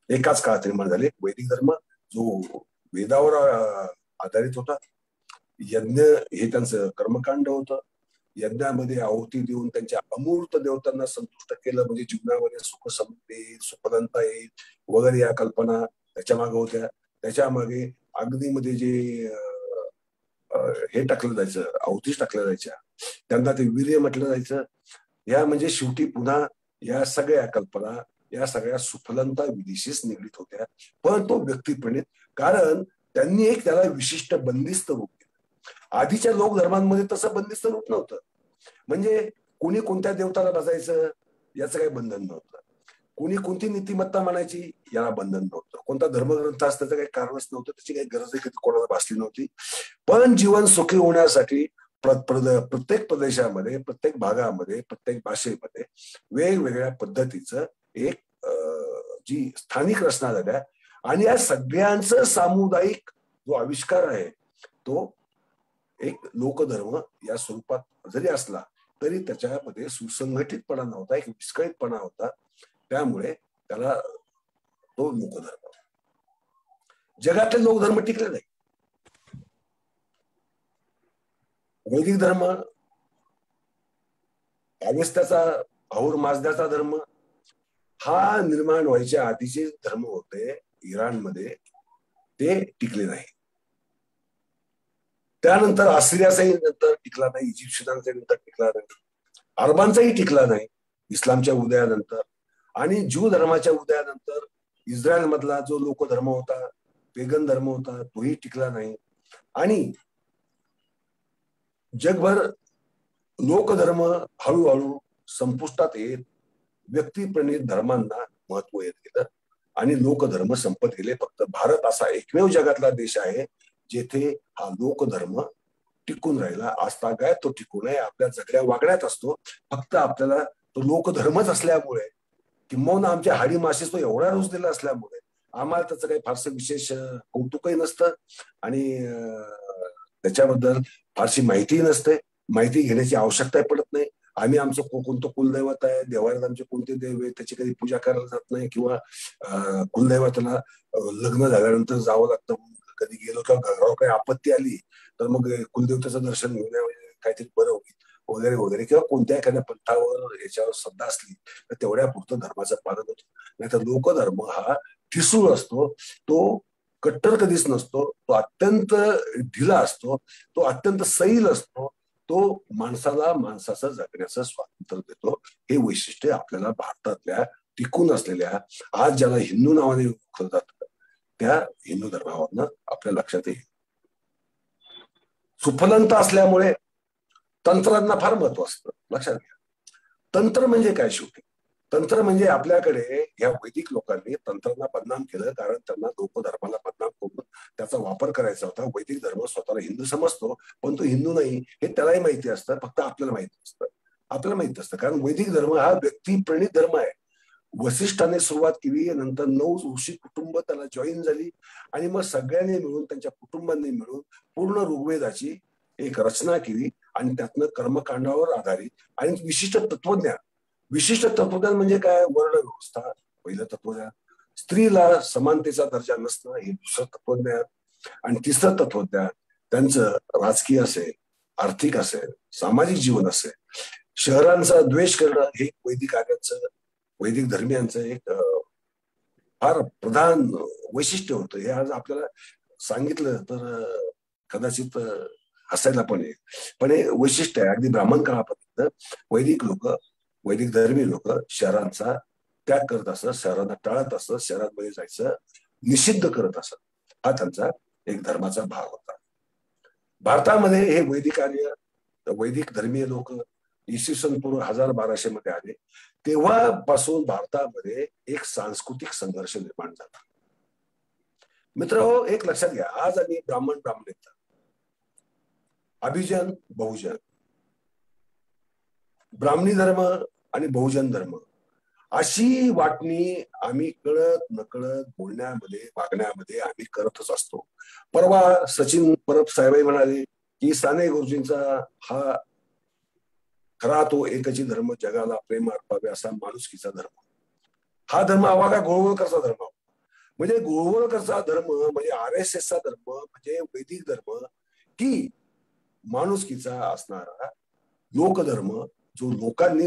एकाच काळात निर्माण झाले. वैदिक धर्म जो वेदावर आधारित होता, यज्ञ हे त्यांचं कर्मकांड होतं, यज्ञामध्ये आहुती देऊन त्यांच्या अमूर्त देवतांना संतुष्ट केलं म्हणजे जीवनामध्ये सुख समृद्धी येईल, सुखदंता येईल वगैरे या कल्पना त्याच्या मागे होत्या. त्याच्या मागे अग्नीमध्ये जे हे टाकलं जायचं, आहुतीच टाकल्या जायच्या, त्यांना ते वीर्य म्हटलं जायचं. या म्हणजे शेवटी पुन्हा या सगळ्या कल्पना, या सगळ्या सुफलंता विधीशीच निगडीत होत्या. पण तो व्यक्तिप्रणित, कारण त्यांनी एक त्याला विशिष्ट बंदिस्त रूप दिलं. आधीच्या लोक धर्मांमध्ये तसं बंदिस्त रूप नव्हतं. म्हणजे कोणी कोणत्या देवताला बसायचं, याचं काही बंधन नव्हतं. कोणी कोणती नीतिमत्ता म्हणायची याला बंधन नव्हतं. कोणता धर्मग्रंथ असण्याचं काही कारणच नव्हतं, त्याची काही गरजही कधी कोणाला भासली नव्हती. पण जीवन सुखी होण्यासाठी प्रत्येक प्रदेशामध्ये, प्रत्येक भागामध्ये, प्रत्येक भाषेमध्ये वेगवेगळ्या पद्धतीचं एक जी स्थानिक रचना झाल्या आणि या सगळ्यांचं सामुदायिक जो आविष्कार आहे तो एक लोकधर्म या स्वरूपात जरी असला तरी त्याच्यामध्ये सुसंघटितपणा नव्हता, एक विस्कळीतपणा होता. त्यामुळे त्याला तो लोकधर्म. जगातले लोकधर्म टिकले नाही. वैदिक धर्म, अवेस्त्याचा और माजद्याचा धर्म हा निर्माण व्हायच्या आधीचे धर्म होते इराणमध्ये, ते टिकले नाही. त्यानंतर आसिरियाचाही नंतर टिकला नाही, इजिप्शियनांचाही नंतर टिकला नाही, अरबांचाही टिकला नाही इस्लामच्या उदयानंतर. आणि ज्यू धर्माच्या उदयानंतर इस्रायल मधला जो लोकधर्म होता, पेगन धर्म होता, तोही टिकला नाही. आणि जगभर लोकधर्म हळूहळू संपुष्टात येत व्यक्तिप्रणीत धर्मांना महत्व येत गेलं आणि लोकधर्म संपत गेले. फक्त भारत असा एकमेव जगातला देश आहे जेथे हा लोकधर्म टिकून राहिला. आज तागायत तो टिकून आहे, आपल्या जगड्या वागण्यात असतो. फक्त आपल्याला तो लोकधर्मच असल्यामुळे, किंबहुना आमच्या हाडी माशीस तो एवढा रुजलेला असल्यामुळे आम्हाला त्याचं काही फारसं विशेष कौतुकही नसतं आणि त्याच्याबद्दल फारशी माहितीही नसते. माहिती घेण्याची आवश्यकता पडत नाही. आम्ही आमचं कोणतं कुलदैवत आहे, देवालयात आमचे कोणते देव आहे त्याची कधी पूजा करायला जात नाही, किंवा कुलदैवताला लग्न झाल्यानंतर जावं लागतं. कधी गेलो किंवा घरावर काही आपत्ती आली तर मग कुलदेवताचं दर्शन घेऊन काहीतरी बरं होईल वगैरे वगैरे, किंवा कोणत्या एखाद्या पंथावर याच्यावर श्रद्धा असली तर तेवढ्या पुरतं धर्माचं पालन होतं. नाहीतर लोकधर्म हा ठिसूळ असतो, तो कट्टर कधीच नसतो, तो अत्यंत ढिला असतो, तो अत्यंत सैल असतो, तो माणसाला माणसाचं जगण्याचं स्वातंत्र्य देतो. हे वैशिष्ट्य आपल्याला भारतातल्या टिकून असलेल्या, आज ज्याला हिंदू नावाने ओळखलं जातं, त्या हिंदू धर्मावरनं आपल्या लक्षात येईल. सुफलंत असल्यामुळे तंत्रांना फार महत्व असतं. लक्षात घ्या, तंत्र म्हणजे काय? शेवटी तंत्र म्हणजे आपल्याकडे या वैदिक लोकांनी तंत्रांना बदनाम केलं, कारण त्यांना लोकधर्माला बदनाम करून त्याचा वापर करायचा होता. वैदिक धर्म स्वतःला हिंदू समजतो, पण तो हिंदू नाही हे त्यालाही माहिती असतं, फक्त आपल्याला माहिती असतं. आपल्याला माहित असतं कारण वैदिक धर्म हा व्यक्तिप्रणीत धर्म आहे. वसिष्ठाने सुरुवात केली, नंतर 9 ऋषी कुटुंब त्याला जॉईन झाली आणि मग सगळ्यांनी मिळून, त्यांच्या कुटुंबांनी मिळून पूर्ण ऋग्वेदाची एक रचना केली आणि त्यातनं कर्मकांडावर आधारित आणि विशिष्ट तत्वज्ञान म्हणजे काय? वर्ण व्यवस्था पहिलं तत्वज्ञान, स्त्रीला समानतेचा दर्जा नसणं हे दुसरं तत्वज्ञान, आणि तिसरं तत्वज्ञान त्यांचं राजकीय असेल, आर्थिक असेल, सामाजिक जीवन असेल, शहरांचा द्वेष करणं हे वैदिक आर्यांचं, वैदिक धर्मियांचं एक फार प्रधान वैशिष्ट्य होतं. हे आज आपल्याला सांगितलं तर कदाचित हसायला पण येईल, पण हे वैशिष्ट्य आहे. अगदी ब्राह्मण काळापर्यंत वैदिक धर्मी लोक शहरांचा त्याग करत असत, शहरांना टाळत असत, शहरांमध्ये जायचं निषिद्ध करत असत. हा त्यांचा एक धर्माचा भाग होता. भारतामध्ये हे वैदिक धर्मीय लोक इसवी सन पूर्व 1000-1200 मध्ये आले. तेव्हापासून भारतामध्ये एक सांस्कृतिक संघर्ष निर्माण झाला. मित्र, एक लक्षात घ्या, आज आम्ही ब्राह्मणता, अभिजन बहुजन, ब्राह्मणी धर्म आणि बहुजन धर्म अशी वाटणी आम्ही कळत नकळत बोलण्यामध्ये, वागण्यामध्ये आम्ही करतच असतो. परवा सचिन परब साहेब म्हणाले की साने गुरुजींचा हा खरा तो एकची धर्म, जगाला प्रेम अर्पावे असा माणुसकीचा धर्म. हा धर्म हवा का गोळवळकरचा धर्म? म्हणजे गोळवळकरचा धर्म म्हणजे RSSचा धर्म म्हणजे वैदिक धर्म, की माणुसकीचा असणारा लोकधर्म, जो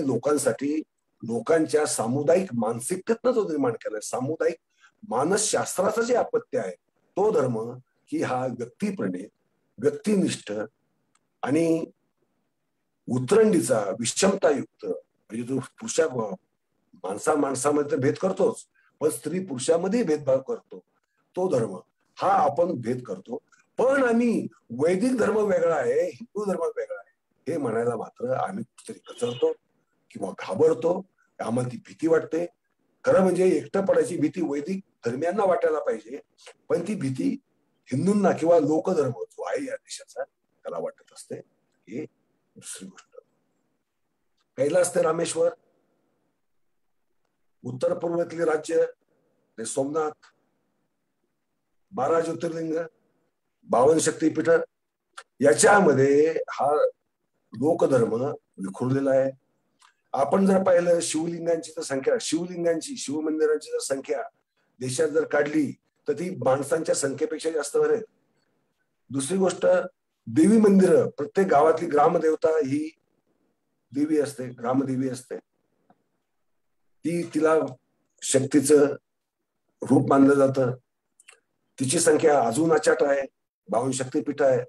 लोकांसाठी लोकांच्या सामुदायिक मानसिकतेतनं जो निर्माण केलाय, सामुदायिक मानसशास्त्राचं जे अपत्य आहे तो धर्म, की हा व्यक्तिप्रणीत, व्यक्तिनिष्ठ आणि उतरंडीचा, विषमतायुक्त, म्हणजे जो माणसामध्ये तर भेद करतोच, पण स्त्री पुरुषामध्ये भेदभाव करतो, तो धर्म हा आपण भेद करतो. पण आम्ही वैदिक धर्म वेगळा आहे, हिंदू धर्म वेगळा आहे हे म्हणायला मात्र आम्ही कुठेतरी कचरतो किंवा घाबरतो. आम्हाला ती भीती वाटते. खरं म्हणजे एकटं पडायची भीती वैदिक धर्मियांना वाटायला पाहिजे, पण ती भीती हिंदूंना किंवा लोकधर्म जो आहे या देशाचा त्याला वाटत असते. ही दुसरी गोष्ट. कैलास ते रामेश्वर, उत्तर पूर्वेतले राज्य ते सोमनाथ, 12 ज्योतिर्लिंग, 52 शक्तीपीठ, याच्यामध्ये हा लोकधर्म विखुरलेला आहे. आपण जर पाहिलं शिवलिंगांची तर संख्या, शिवलिंगांची शिवमंदिरांची जर संख्या देशात जर काढली तर ती माणसांच्या संख्येपेक्षा जास्त भरेल. दुसरी गोष्ट, देवी मंदिर, प्रत्येक गावातली ग्रामदेवता ही देवी असते, ग्रामदेवी असते. तिला शक्तीचं रूप मानलं जातं. तिची संख्या अजून अचाट आहे, 52 शक्तीपीठ आहे.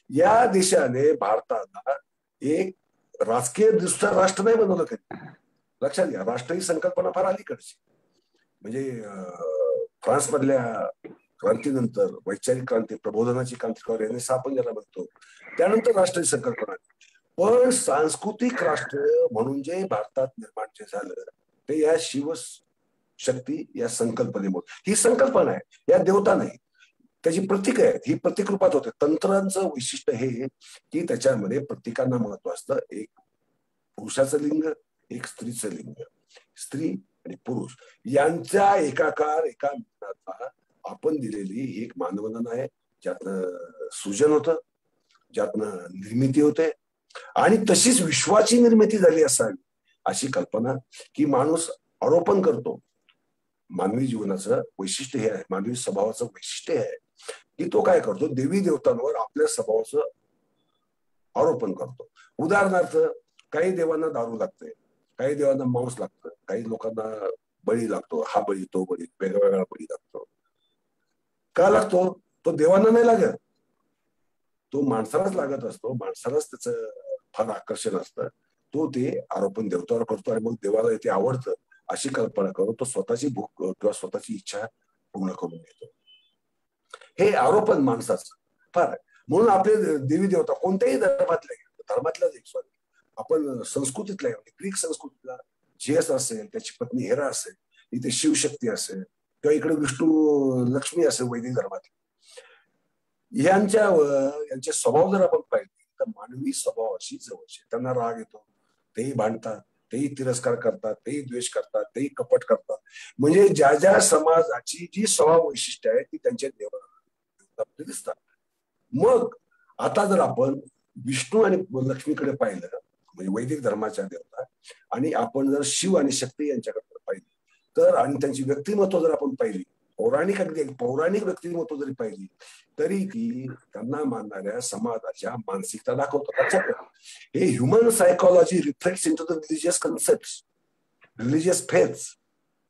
या देशाने भारताला एक राजकीय दृष्ट्या राष्ट्र नाही बनवलं कधी. लक्षात घ्या, राष्ट्र ही संकल्पना फार अलीकडची. म्हणजे फ्रान्स मधल्या क्रांतीनंतर वैचारिक क्रांती, प्रबोधनाची क्रांती रेनेसाँ आपण ज्याला म्हणतो, त्यानंतर राष्ट्राची संकल्पना. पण सांस्कृतिक राष्ट्र म्हणून जे भारतात निर्माण जे झालं ते या शिवशक्ती या संकल्पनेमुळे. ही संकल्पना आहे, या देवता नाही, त्याची प्रतीक आहेत. ही प्रतीक रूपात होते. तंत्रांचं वैशिष्ट्य हे की त्याच्यामध्ये प्रतीकांना महत्व असतं. एक पुरुषाचं लिंग, एक स्त्रीचं लिंग. स्त्री आणि पुरुष यांचा एकाकार, एका मिलनाचा आपण दिलेली एक मानवंदना आहे, ज्यातनं सृजन होतं, ज्यातनं निर्मिती होते. आणि तशीच विश्वाची निर्मिती झाली असावी अशी कल्पना, की माणूस आरोपण करतो. मानवी जीवनाचं वैशिष्ट्य हे आहे, मानवी स्वभावाचं वैशिष्ट्य आहे की तो काय करतो, देवी देवतांवर आपल्या स्वभावाचं आरोपण करतो. उदाहरणार्थ, काही देवांना दारू लागते, काही देवांना मांस लागतं, काही लोकांना बळी लागतो, हा बळी तो बळी, वेगळा बळी लागतो. का लागतो? तो देवांना नाही लागत, तो माणसालाच लागत असतो. माणसालाच त्याचं फार आकर्षण असतं. तो ते आरोपण देवतावर करतो आणि मग देवाला ते आवडतं अशी कल्पना करून तो स्वतःची भूक किंवा स्वतःची इच्छा पूर्ण करून घेतो. हे आरोपण माणसाचं फार. म्हणून आपले देवी देवता कोणत्याही धर्मातल्या सॉरी आपण संस्कृतीतल्या, ग्रीक संस्कृतीतला झेस असेल, त्याची पत्नी हेरा असेल, इथे शिवशक्ती असेल, किंवा इकडे विष्णू लक्ष्मी असेल वैदिक धर्मातली, यांचे स्वभाव जर आपण पाहिले तर मानवी स्वभावाशी जवळचे. त्यांना राग येतो, तेही भांडतात, तेही तिरस्कार करतात, तेही द्वेष करतात, तेही कपट करतात. म्हणजे ज्या ज्या समाजाची जी स्वभाव वैशिष्ट्य आहे ती त्यांच्या देवाला दिसतात. मग आता जर आपण विष्णू आणि लक्ष्मीकडे पाहिलं, म्हणजे वैदिक धर्माच्या देवता, आणि आपण जर शिव आणि शक्ती यांच्याकडे पाहिली तर, आणि त्यांची व्यक्तिमत्व जर आपण पाहिली, पौराणिक व्यक्तिमत्व जरी पाहिली, तरी ती त्यांना मानणाऱ्या समाजाच्या मानसिकता दाखवतात. हे human psychology reflects into the religious concepts, religious faiths,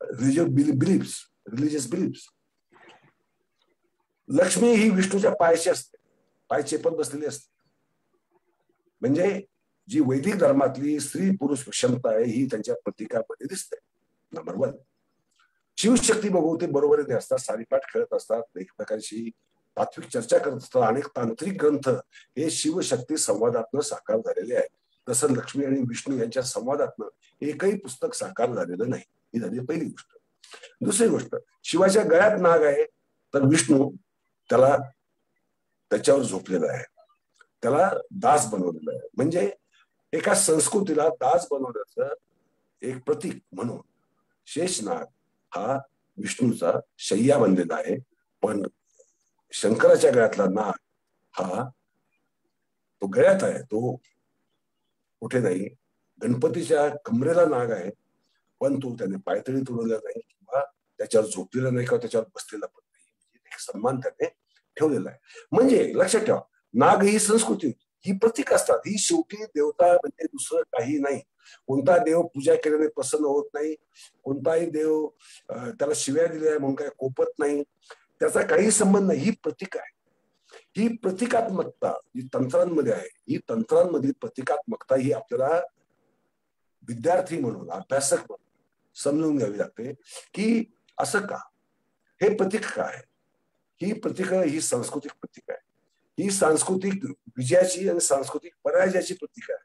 religious beliefs. Lakshmi ही विष्णूच्या पायाशी असते, पायचे पण बसलेली असते. म्हणजे जी वैदिक धर्मातली स्त्री पुरुष क्षमता आहे ही त्यांच्या प्रतीकामध्ये दिसते. नंबर 1. शिवशक्ती भगवती बरोबरीने असतात, सारीपाठ खेळत असतात, एकमेकांशी तात्विक चर्चा करत असतात. अनेक तांत्रिक ग्रंथ हे शिवशक्ती संवादातनं साकार झालेले आहेत. तसं लक्ष्मी आणि विष्णू यांच्या संवादातनं एकही पुस्तक साकार झालेलं नाही. ही झाली पहिली गोष्ट. दुसरी गोष्ट, शिवाच्या गळ्यात नाग आहे तर विष्णू त्याच्यावर झोपलेला आहे, त्याला दास बनवलेलं आहे. म्हणजे एका संस्कृतीला दास बनवण्याचं एक प्रतीक म्हणून शेषनाग हा विष्णूचा शय्या बनलेला आहे. पण शंकराच्या गळ्यातला नाग हा तो गळ्यात आहे, तो कुठे नाही. गणपतीच्या कमरेला नाग आहे, पण तो त्याने पायतळी तुडवलेला नाही, किंवा त्याच्यावर झोपलेला नाही, किंवा त्याच्यावर बसलेला पण नाही. म्हणजे एक सन्मान त्याने ठेवलेला आहे. म्हणजे लक्षात ठेवा, नाग ही संस्कृती, ही प्रतीक असतात. ही शेवटी देवता म्हणजे दुसरं काही नाही. कोणता देव पूजा केल्याने प्रसन्न होत नाही, कोणताही देव त्याला शिव्या दिल्या म्हणून काय कोपत नाही, त्याचा काही संबंध नाही. ही प्रतीक आहे. ही प्रतिकात्मकता जी तंत्रांमध्ये आहे, ही तंत्रांमधील प्रतिकात्मकता ही आपल्याला विद्यार्थी म्हणून, अभ्यासक म्हणून समजून घ्यावी लागते की असं का, हे प्रतीक काय. ही प्रतीक, ही सांस्कृतिक प्रतीक आहे. ही सांस्कृतिक विजयाची आणि सांस्कृतिक पराजयाची प्रतीक आहे.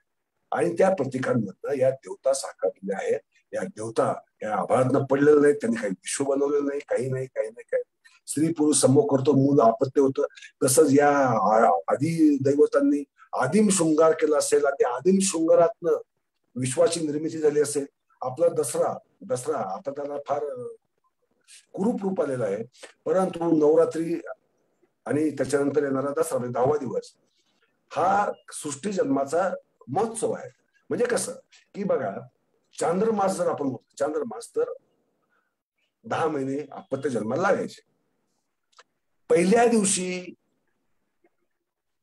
आणि त्या प्रतीकांमधनं या देवता साकारलेल्या आहेत. या देवता या आभाळातनं पडलेलं नाही, त्यांनी काही विश्व बनवलेलं नाही, काही नाही, काही नाही, काही स्त्री पुरुष समोर करतो, मूल आपत्य होतं. तसंच या आदी दैवतांनी आदिम शृंगार केला असेल आणि त्या आदिम शृंगारातनं विश्वाची निर्मिती झाली असेल. आपला दसरा आता त्याला फार कुरूप रूप आलेलं आहे, परंतु नवरात्री आणि त्याच्यानंतर येणारा दसरा म्हणजे 10वा दिवस हा सृष्टी जन्माचा महोत्सव आहे. म्हणजे कसं की बघा, चांद्रमास जर आपण म्हणतो, चांद्रमास तर 10 महिने आपत्य जन्माला लागायचे. पहिल्या दिवशी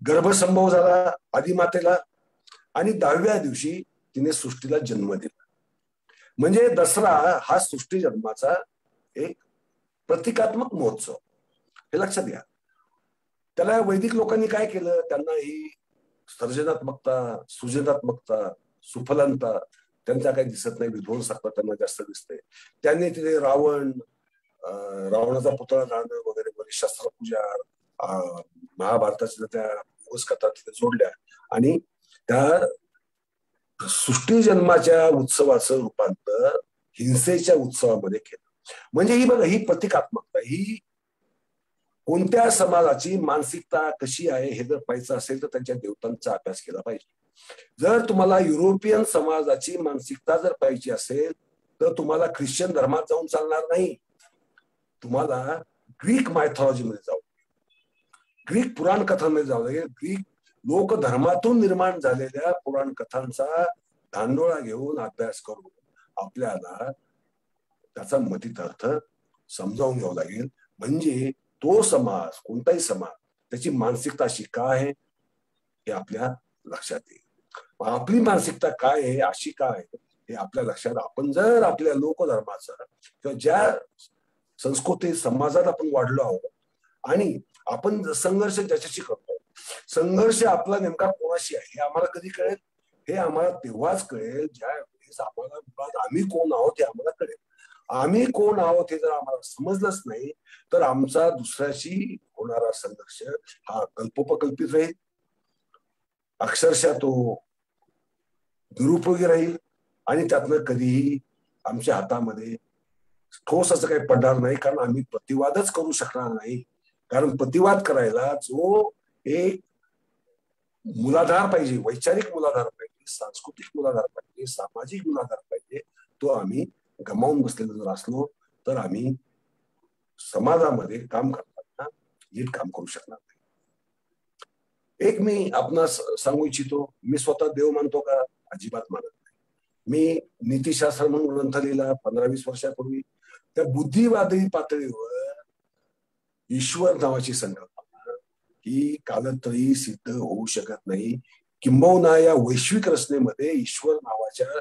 गर्भसंभव झाला आदिमातेला आणि 10व्या दिवशी तिने सृष्टीला जन्म दिला. म्हणजे दसरा हा सृष्टी जन्माचा एक प्रतिकात्मक महोत्सव, हे लक्षात घ्या. त्याला वैदिक लोकांनी काय केलं, त्यांना ही सर्जनात्मकता, सृजनात्मकता, सुफलनता त्यांचा काही दिसत नाही, विध्वंसकता त्यांना जास्त दिसते. त्यांनी तिथे रावणाचा पुतळा जाळणं वगैरे वगैरे शस्त्रपूजा, महाभारताच्या त्या कथा तिथे जोडल्या आणि त्या सृष्टी जन्माच्या उत्सवाचं रूपांतर हिंसेच्या उत्सवामध्ये केलं. म्हणजे ही बघा, ही प्रतिकात्मकता, ही कोणत्या समाजाची मानसिकता कशी आहे हे जर पाहायचं असेल तर त्यांच्या देवतांचा अभ्यास केला पाहिजे. जर तुम्हाला युरोपियन समाजाची मानसिकता जर पाहिजे असेल तर तुम्हाला ख्रिश्चन धर्मात जाऊन चालणार नाही, तुम्हाला ग्रीक मायथॉलॉजीमध्ये जावं, ग्रीक पुराण कथांमध्ये जावं लागेल. ग्रीक लोकधर्मातून निर्माण झालेल्या पुराण कथांचा धांडोळा घेऊन अभ्यास करून आपल्याला त्याचा मतित अर्थ समजावून घ्यावं लागेल. म्हणजे तो समाज, कोणताही समाज, त्याची मानसिकता अशी काय आहे हे आपल्या लक्षात येईल. आपली मानसिकता काय आहे, अशी काय आहे हे आपल्या लक्षात, आपण जर आपल्या लोकधर्माचा किंवा ज्या संस्कृती समाजात आपण वाढलो आहोत आणि आपण संघर्ष ज्याच्याशी करतो, संघर्ष आपला नेमका कोणाशी आहे हे आम्हाला कधी कळेल, हे आम्हाला तेव्हाच कळेल ज्या वेळेस आम्हाला मुळात आम्ही कोण आहोत हे आम्हाला कळेल. आम्ही कोण आहोत हे जर आम्हाला समजलंच नाही तर आमचा दुसऱ्याशी होणारा संघर्ष हा कल्पोपकल्पित राहील, अक्षरशः तो निरुपयोगी राहील आणि त्यातनं कधीही आमच्या हातामध्ये ठोस असं काही पडणार नाही, कारण आम्ही प्रतिवादच करू शकणार नाही. कारण प्रतिवाद करायला जो एक मूलाधार पाहिजे, वैचारिक मूलाधार पाहिजे, सांस्कृतिक मूलाधार पाहिजे, सामाजिक मूलाधार पाहिजे, तो आम्ही गमावून बसलेलो जर असलो तर आम्ही समाजामध्ये काम करताना नीट काम करू शकणार नाही. एक मी आपणास सांगू इच्छितो, मी स्वतः देव मानतो का? अजिबात मानत नाही. मी नीतिशास्त्र म्हणून ग्रंथ लिहिला 15-20 वर्षापूर्वी. त्या बुद्धिवादी पातळीवर ईश्वर नावाची संकल्पना ही कालत्रयी सिद्ध होऊ शकत नाही. किंबहुना या वैश्विक रचनेमध्ये ईश्वर नावाच्या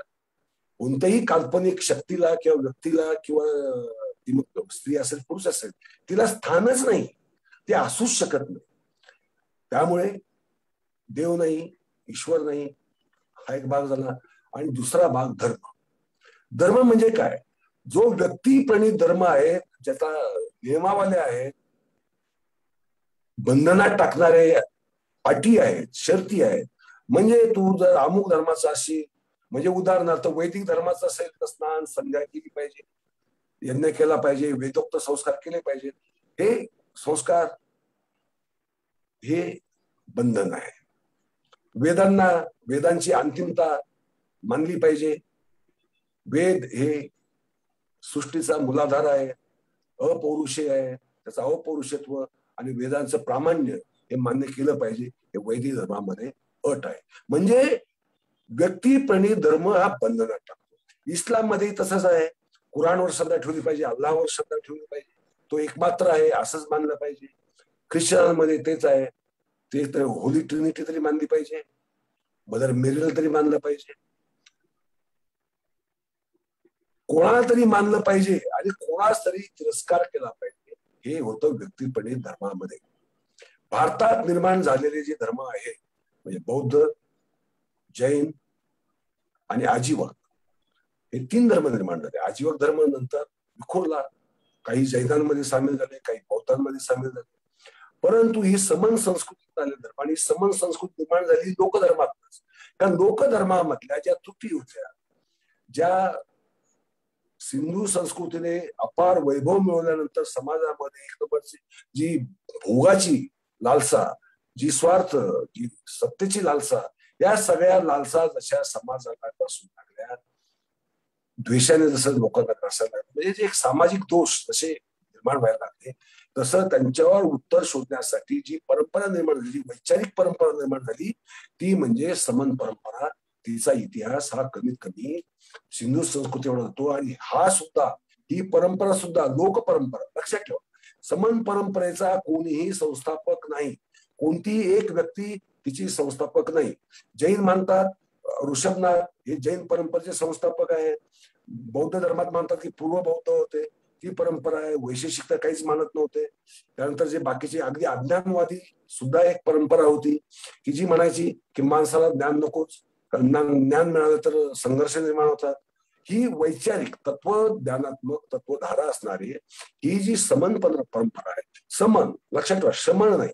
कोणत्याही काल्पनिक शक्तीला किंवा व्यक्तीला किंवा स्त्री असेल पुरुष असेल तिला स्थानच नाही, ते असूच शकत नाही. त्यामुळे देव नाही, ईश्वर नाही, हा एक भाग झाला. आणि दुसरा भाग धर्म. धर्म म्हणजे काय? जो व्यक्तिप्रणित धर्म आहे, ज्याचा नियमावल्या आहेत, बंधनात टाकणारे अटी आहेत, शर्ती आहेत. म्हणजे तू जर अमुक धर्माचा असेल, म्हणजे उदाहरणार्थ वैदिक धर्माचा असेल तर स्नान संध्या केली पाहिजे, यज्ञ केला पाहिजे, वेदोक्त संस्कार केले पाहिजे. हे संस्कार हे बंधन आहे. वेदांची अंतिमता मानली पाहिजे. वेद हे सृष्टीचा मूलाधार आहे, अपौरुषेय आहे, त्याचा अपौरुषत्व आणि वेदांचं प्रामाण्य हे मान्य केलं पाहिजे. हे वैदिक धर्मामध्ये अट आहे. म्हणजे व्यक्तिप्रणित धर्म हा बंधनात टाकतो. इस्लाम मध्ये तसंच आहे. कुराणवर श्रद्धा ठेवली पाहिजे, अल्लाहवर श्रद्धा ठेवली पाहिजे, तो एकमात्र आहे असंच मानलं पाहिजे. ख्रिश्चनांमध्ये तेच आहे, ते तर होली ट्रिनिटी तरी मानली पाहिजे, मदर मेरीला तरी मानलं पाहिजे, कोणाला तरी मानलं पाहिजे आणि कोणास तरी तिरस्कार केला पाहिजे. हे होतं व्यक्तिप्रणित धर्मामध्ये. भारतात निर्माण झालेले जे धर्म आहे म्हणजे बौद्ध, जैन आणि आजीवक, हे 3 धर्म निर्माण झाले. आजीवक धर्म नंतर विखुरला, काही जैनांमध्ये सामील झाले, काही बौद्धांमध्ये सामील झाले. परंतु ही समन संस्कृती झाले धर्म, आणि समन संस्कृती निर्माण झाली लोकधर्मातच. कारण लोकधर्मामधल्या ज्या त्रुटी होत्या, ज्या सिंधू संस्कृतीने अपार वैभव मिळवल्यानंतर समाजामध्ये एक नंबरची जी भोगाची लालसा, जी स्वार्थ, जी सत्तेची लालसा, या सगळ्या लालसा जशा समाजाला नसून लागल्या, द्वेषाने जसं लोकांना त्रासायला लागलं, म्हणजे एक सामाजिक दोष जसे निर्माण व्हायला लागले, तसं त्यांच्यावर उत्तर शोधण्यासाठी जी परंपरा निर्माण झाली, वैचारिक परंपरा निर्माण झाली, ती म्हणजे समन परंपरा. तिचा इतिहास हा कमीत कमी सिंधू संस्कृतीवर होतो. आणि हा सुद्धा, ही परंपरा सुद्धा लोक परंपरा, लक्षात ठेवा. समन परंपरेचा कोणीही संस्थापक नाही, कोणतीही एक व्यक्ती तिची संस्थापक नाही. जैन मानतात ऋषभनाथ हे जैन परंपरेचे संस्थापक आहेत. बौद्ध धर्मात मानतात की पूर्व बौद्ध होते, ती परंपरा आहे. वैशेषिकता काहीच मानत नव्हते. त्यानंतर जे बाकीचे अगदी अज्ञानवादी सुद्धा एक परंपरा होती की जी म्हणायची की माणसाला ज्ञान नकोच, ज्ञान मिळालं तर संघर्ष निर्माण होतात. ही वैचारिक तत्वज्ञानात्मक तत्वधारा असणारी ही जी समन परंपरा आहे. समन लक्षात ठेवा, श्रमण नाही.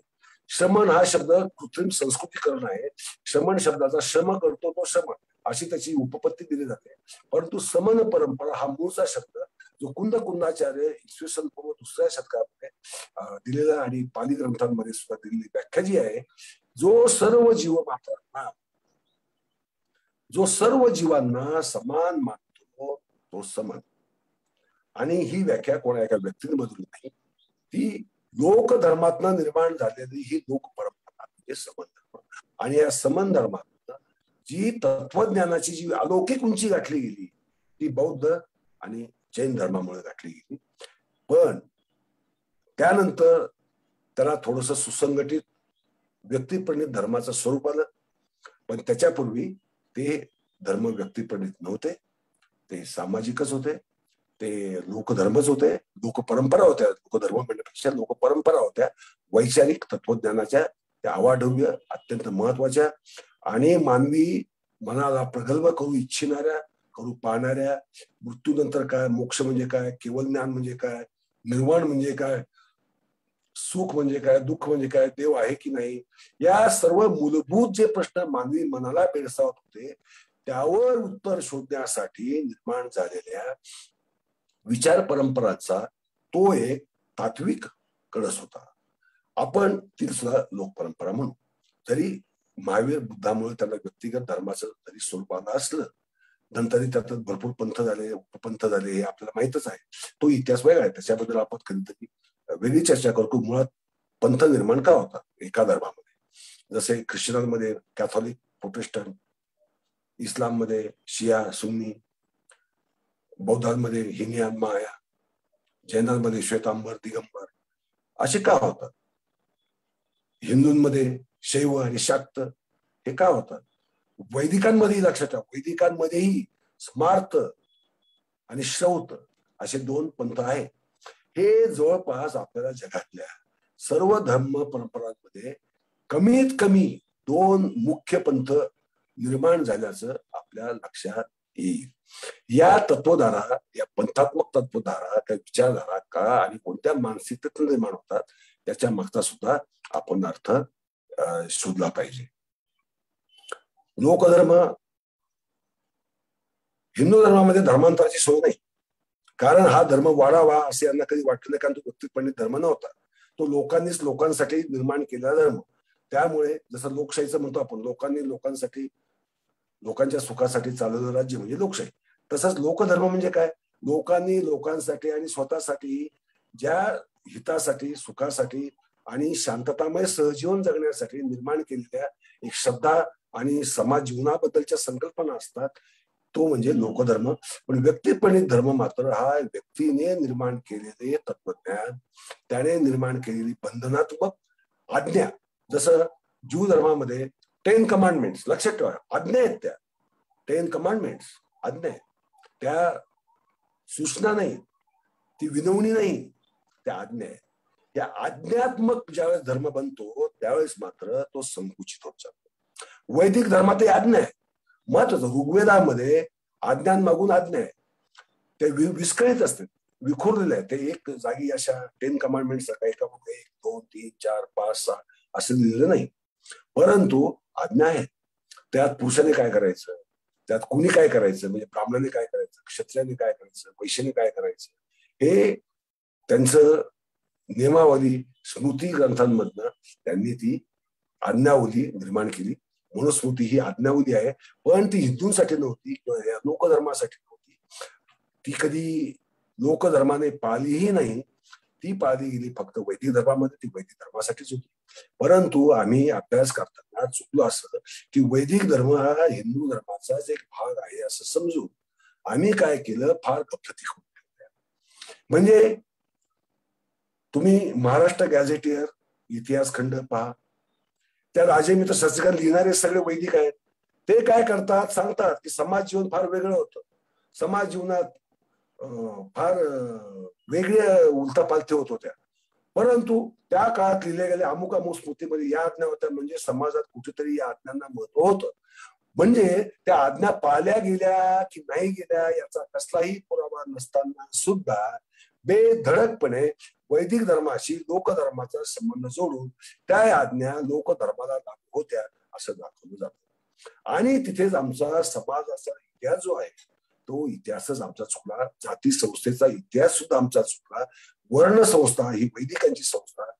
श्रमण हा शब्द कृत्रिम संस्कृतीकरण आहे. श्रमण शब्दाचा श्रम करतो तो श्रमण अशी त्याची उपपत्ती दिली जाते. परंतु समन परंपरा हा मूळचा शब्द जो कुंदाचार्य इसवी सन पूर्व 2ऱ्या शतकामध्ये दिलेला आणि पाली ग्रंथांमध्ये सुद्धा दिलेली व्याख्या जी आहे, जो सर्व जीवांना समान मानतो तो समन. आणि ही व्याख्या कोणा एका व्यक्तींमधून नाही, ती लोक धर्मातनं निर्माण झालेली ही लोक परंपरा म्हणजे समन धर्म. आणि या समन धर्मात जी तत्वज्ञानाची जी अलौकिक उंची गाठली गेली ती बौद्ध आणि जैन धर्मामुळे गाठली गेली. पण त्यानंतर त्याला थोडस सुसंघटित व्यक्तिप्रणित धर्माचं स्वरूप आलं. पण त्याच्यापूर्वी ते धर्म व्यक्तिप्रणित नव्हते, ते सामाजिकच होते, ते लोकधर्मच होते, लोकपरंपरा होत्या. लोकधर्म म्हणण्यापेक्षा लोकपरंपरा होत्या, वैचारिक तत्वज्ञानाच्या, त्या अवाढव्य अत्यंत महत्वाच्या आणि मानवी मनाला प्रगल्भ करू इच्छिणाऱ्या, करू पाहणाऱ्या. मृत्यूनंतर काय, मोक्ष म्हणजे काय, केवळ ज्ञान म्हणजे काय, निर्वाण म्हणजे काय, सुख म्हणजे काय, दुःख म्हणजे काय, देव आहे की नाही, या सर्व मूलभूत जे प्रश्न मानवी मनाला भेडसावत होते त्यावर उत्तर शोधण्यासाठी निर्माण झालेल्या विचार परंपराचा तो एक तात्विक कळस होता. आपण ती सुद्धा लोकपरंपरा म्हणू. जरी महावीर बुद्धामुळे त्यांना व्यक्तिगत धर्माचं जरी स्वरूप आलं असलं, नंतरही त्यात भरपूर पंथ झाले, उपपंथ झाले, हे आपल्याला माहितच आहे. तो इतिहास वेगळा आहे, त्याच्याबद्दल आपण कधीतरी वेगळी चर्चा करतो. मुळात पंथ निर्माण का होता एका धर्मामध्ये? जसे ख्रिश्चनांमध्ये कॅथॉलिक, प्रोटेस्टंट, इस्लाममध्ये शिया सुन्नी, बौद्धांमध्ये हिनयान माया, जैनांमध्ये श्वेतांबर दिगंबर, असे का होतात? हिंदूंमध्ये शैव आणि शाक्त हे का होतात? वैदिकांमध्येही लक्षात ठेवा, वैदिकांमध्येही स्मार्त आणि श्रौत असे 2 पंथ आहेत. हे जवळपास आपल्याला जगातल्या सर्व धर्म परंपरांमध्ये कमीत कमी 2 मुख्य पंथ निर्माण झाल्याचं आपल्या लक्षात येईल. या तत्वधारा, या पंथात्मक तत्वधारा, त्या विचारधारा का आणि कोणत्या मानसिकतेतून निर्माण होतात त्याच्या मागचा सुद्धा आपण अर्थ शोधला पाहिजे. लोकधर्म, हिंदू धर्मामध्ये धर्मांतराची सोय नाही, कारण हा धर्म वाढावा असे यांना कधी वाटलं नाही, कारण तो व्यक्तिपणित धर्म नव्हता, तो लोकांनीच लोकांसाठी निर्माण केलेला धर्म. त्यामुळे जसं लोकशाहीचं म्हणतो आपण, लोकांनी लोकांसाठी, लोकांच्या सुखासाठी चालवलेलं राज्य म्हणजे लोकशाही. तसंच लोकधर्म म्हणजे काय? लोकांनी लोकांसाठी आणि स्वतःसाठी ज्या हितासाठी, सुखासाठी आणि शांततामय सहजीवन जगण्यासाठी निर्माण केलेल्या एक श्रद्धा आणि समाज जीवनाबद्दलच्या संकल्पना असतात, तो म्हणजे लोकधर्म. पण व्यक्तिपणित धर्म मात्र हा व्यक्तीने निर्माण केलेले तत्वज्ञान, त्याने निर्माण केलेली बंधनात्मक आज्ञा. जसं ज्यू धर्मामध्ये 10 कमांडमेंट्स, लक्षात ठेवा, आज्ञा आहेत त्या. 10 कमांडमेंट्स आज्ञा आहेत, त्या सूचना नाही, ती विनवणी नाही, त्या आज्ञा आहेत. या आज्ञात्मक ज्यावेळेस धर्म बनतो त्यावेळेस मात्र तो संकुचित होत जातो. वैदिक धर्मात आज्ञा आहे, महत्वाचं. ऋग्वेदामध्ये आज्ञांमागून आज्ञा आहे, ते विस्कळीत असते, विखुरलेले आहे. ते एक जागी अशा 10 कमांडमेंट्स एका 1, 2, 3, 4, 5, 6 असं लिहिलेलं नाही, परंतु आज्ञा आहे. त्यात पुरुषाने काय करायचं, त्यात कुणी काय करायचं, म्हणजे ब्राह्मणाने काय करायचं, क्षत्रियाने काय करायचं, वैश्याने काय करायचं, हे त्यांचं नियमावली स्मृती ग्रंथांमधनं त्यांनी ती आज्ञावली निर्माण केली. मनुस्मृती ही आज्ञावली आहे, पण ती हिंदूंसाठी नव्हती किंवा या लोकधर्मासाठी नव्हती. ती कधी लोकधर्माने पाळलीही नाही. ती पाळली गेली फक्त वैदिक धर्मामध्ये, ती वैदिक धर्मासाठीच होती. परंतु आम्ही अभ्यास करताना चुकलो असं की वैदिक धर्म हा हिंदू धर्माचाच एक भाग आहे असं समजून आम्ही काय केलं, फार गफलती करून ठेवल्या. म्हणजे तुम्ही महाराष्ट्र गॅझेटियर इतिहास खंड पहा, त्या राजेमित्र शास्त्रीकर लिहिणारे सगळे वैदिक आहेत. ते काय करतात, सांगतात की समाज जीवन फार वेगळं होतं, समाज जीवनात फार वेगळ्या उलथापालथी होत होत्या, परंतु त्या काळात लिहिले गेले अमुक अमुक स्मृतीमध्ये या आज्ञा होत्या, म्हणजे समाजात कुठेतरी या आज्ञांना महत्व होतं. म्हणजे त्या आज्ञा पाळल्या गेल्या की नाही गेल्या याचा कसलाही पुरावा नसताना सुद्धा बेधडकपणे वैदिक धर्माशी लोकधर्माचा संबंध जोडून त्या आज्ञा लोकधर्माला लागू होत्या असं दाखवलं जातं. आणि तिथेच आमचा समाजाचा इतिहास जो आहे तो इतिहासच आमचा चुकला. जाती संस्थेचा इतिहास सुद्धा आमचा चुकला. वर्ण संस्था ही वैदिकांची संस्था,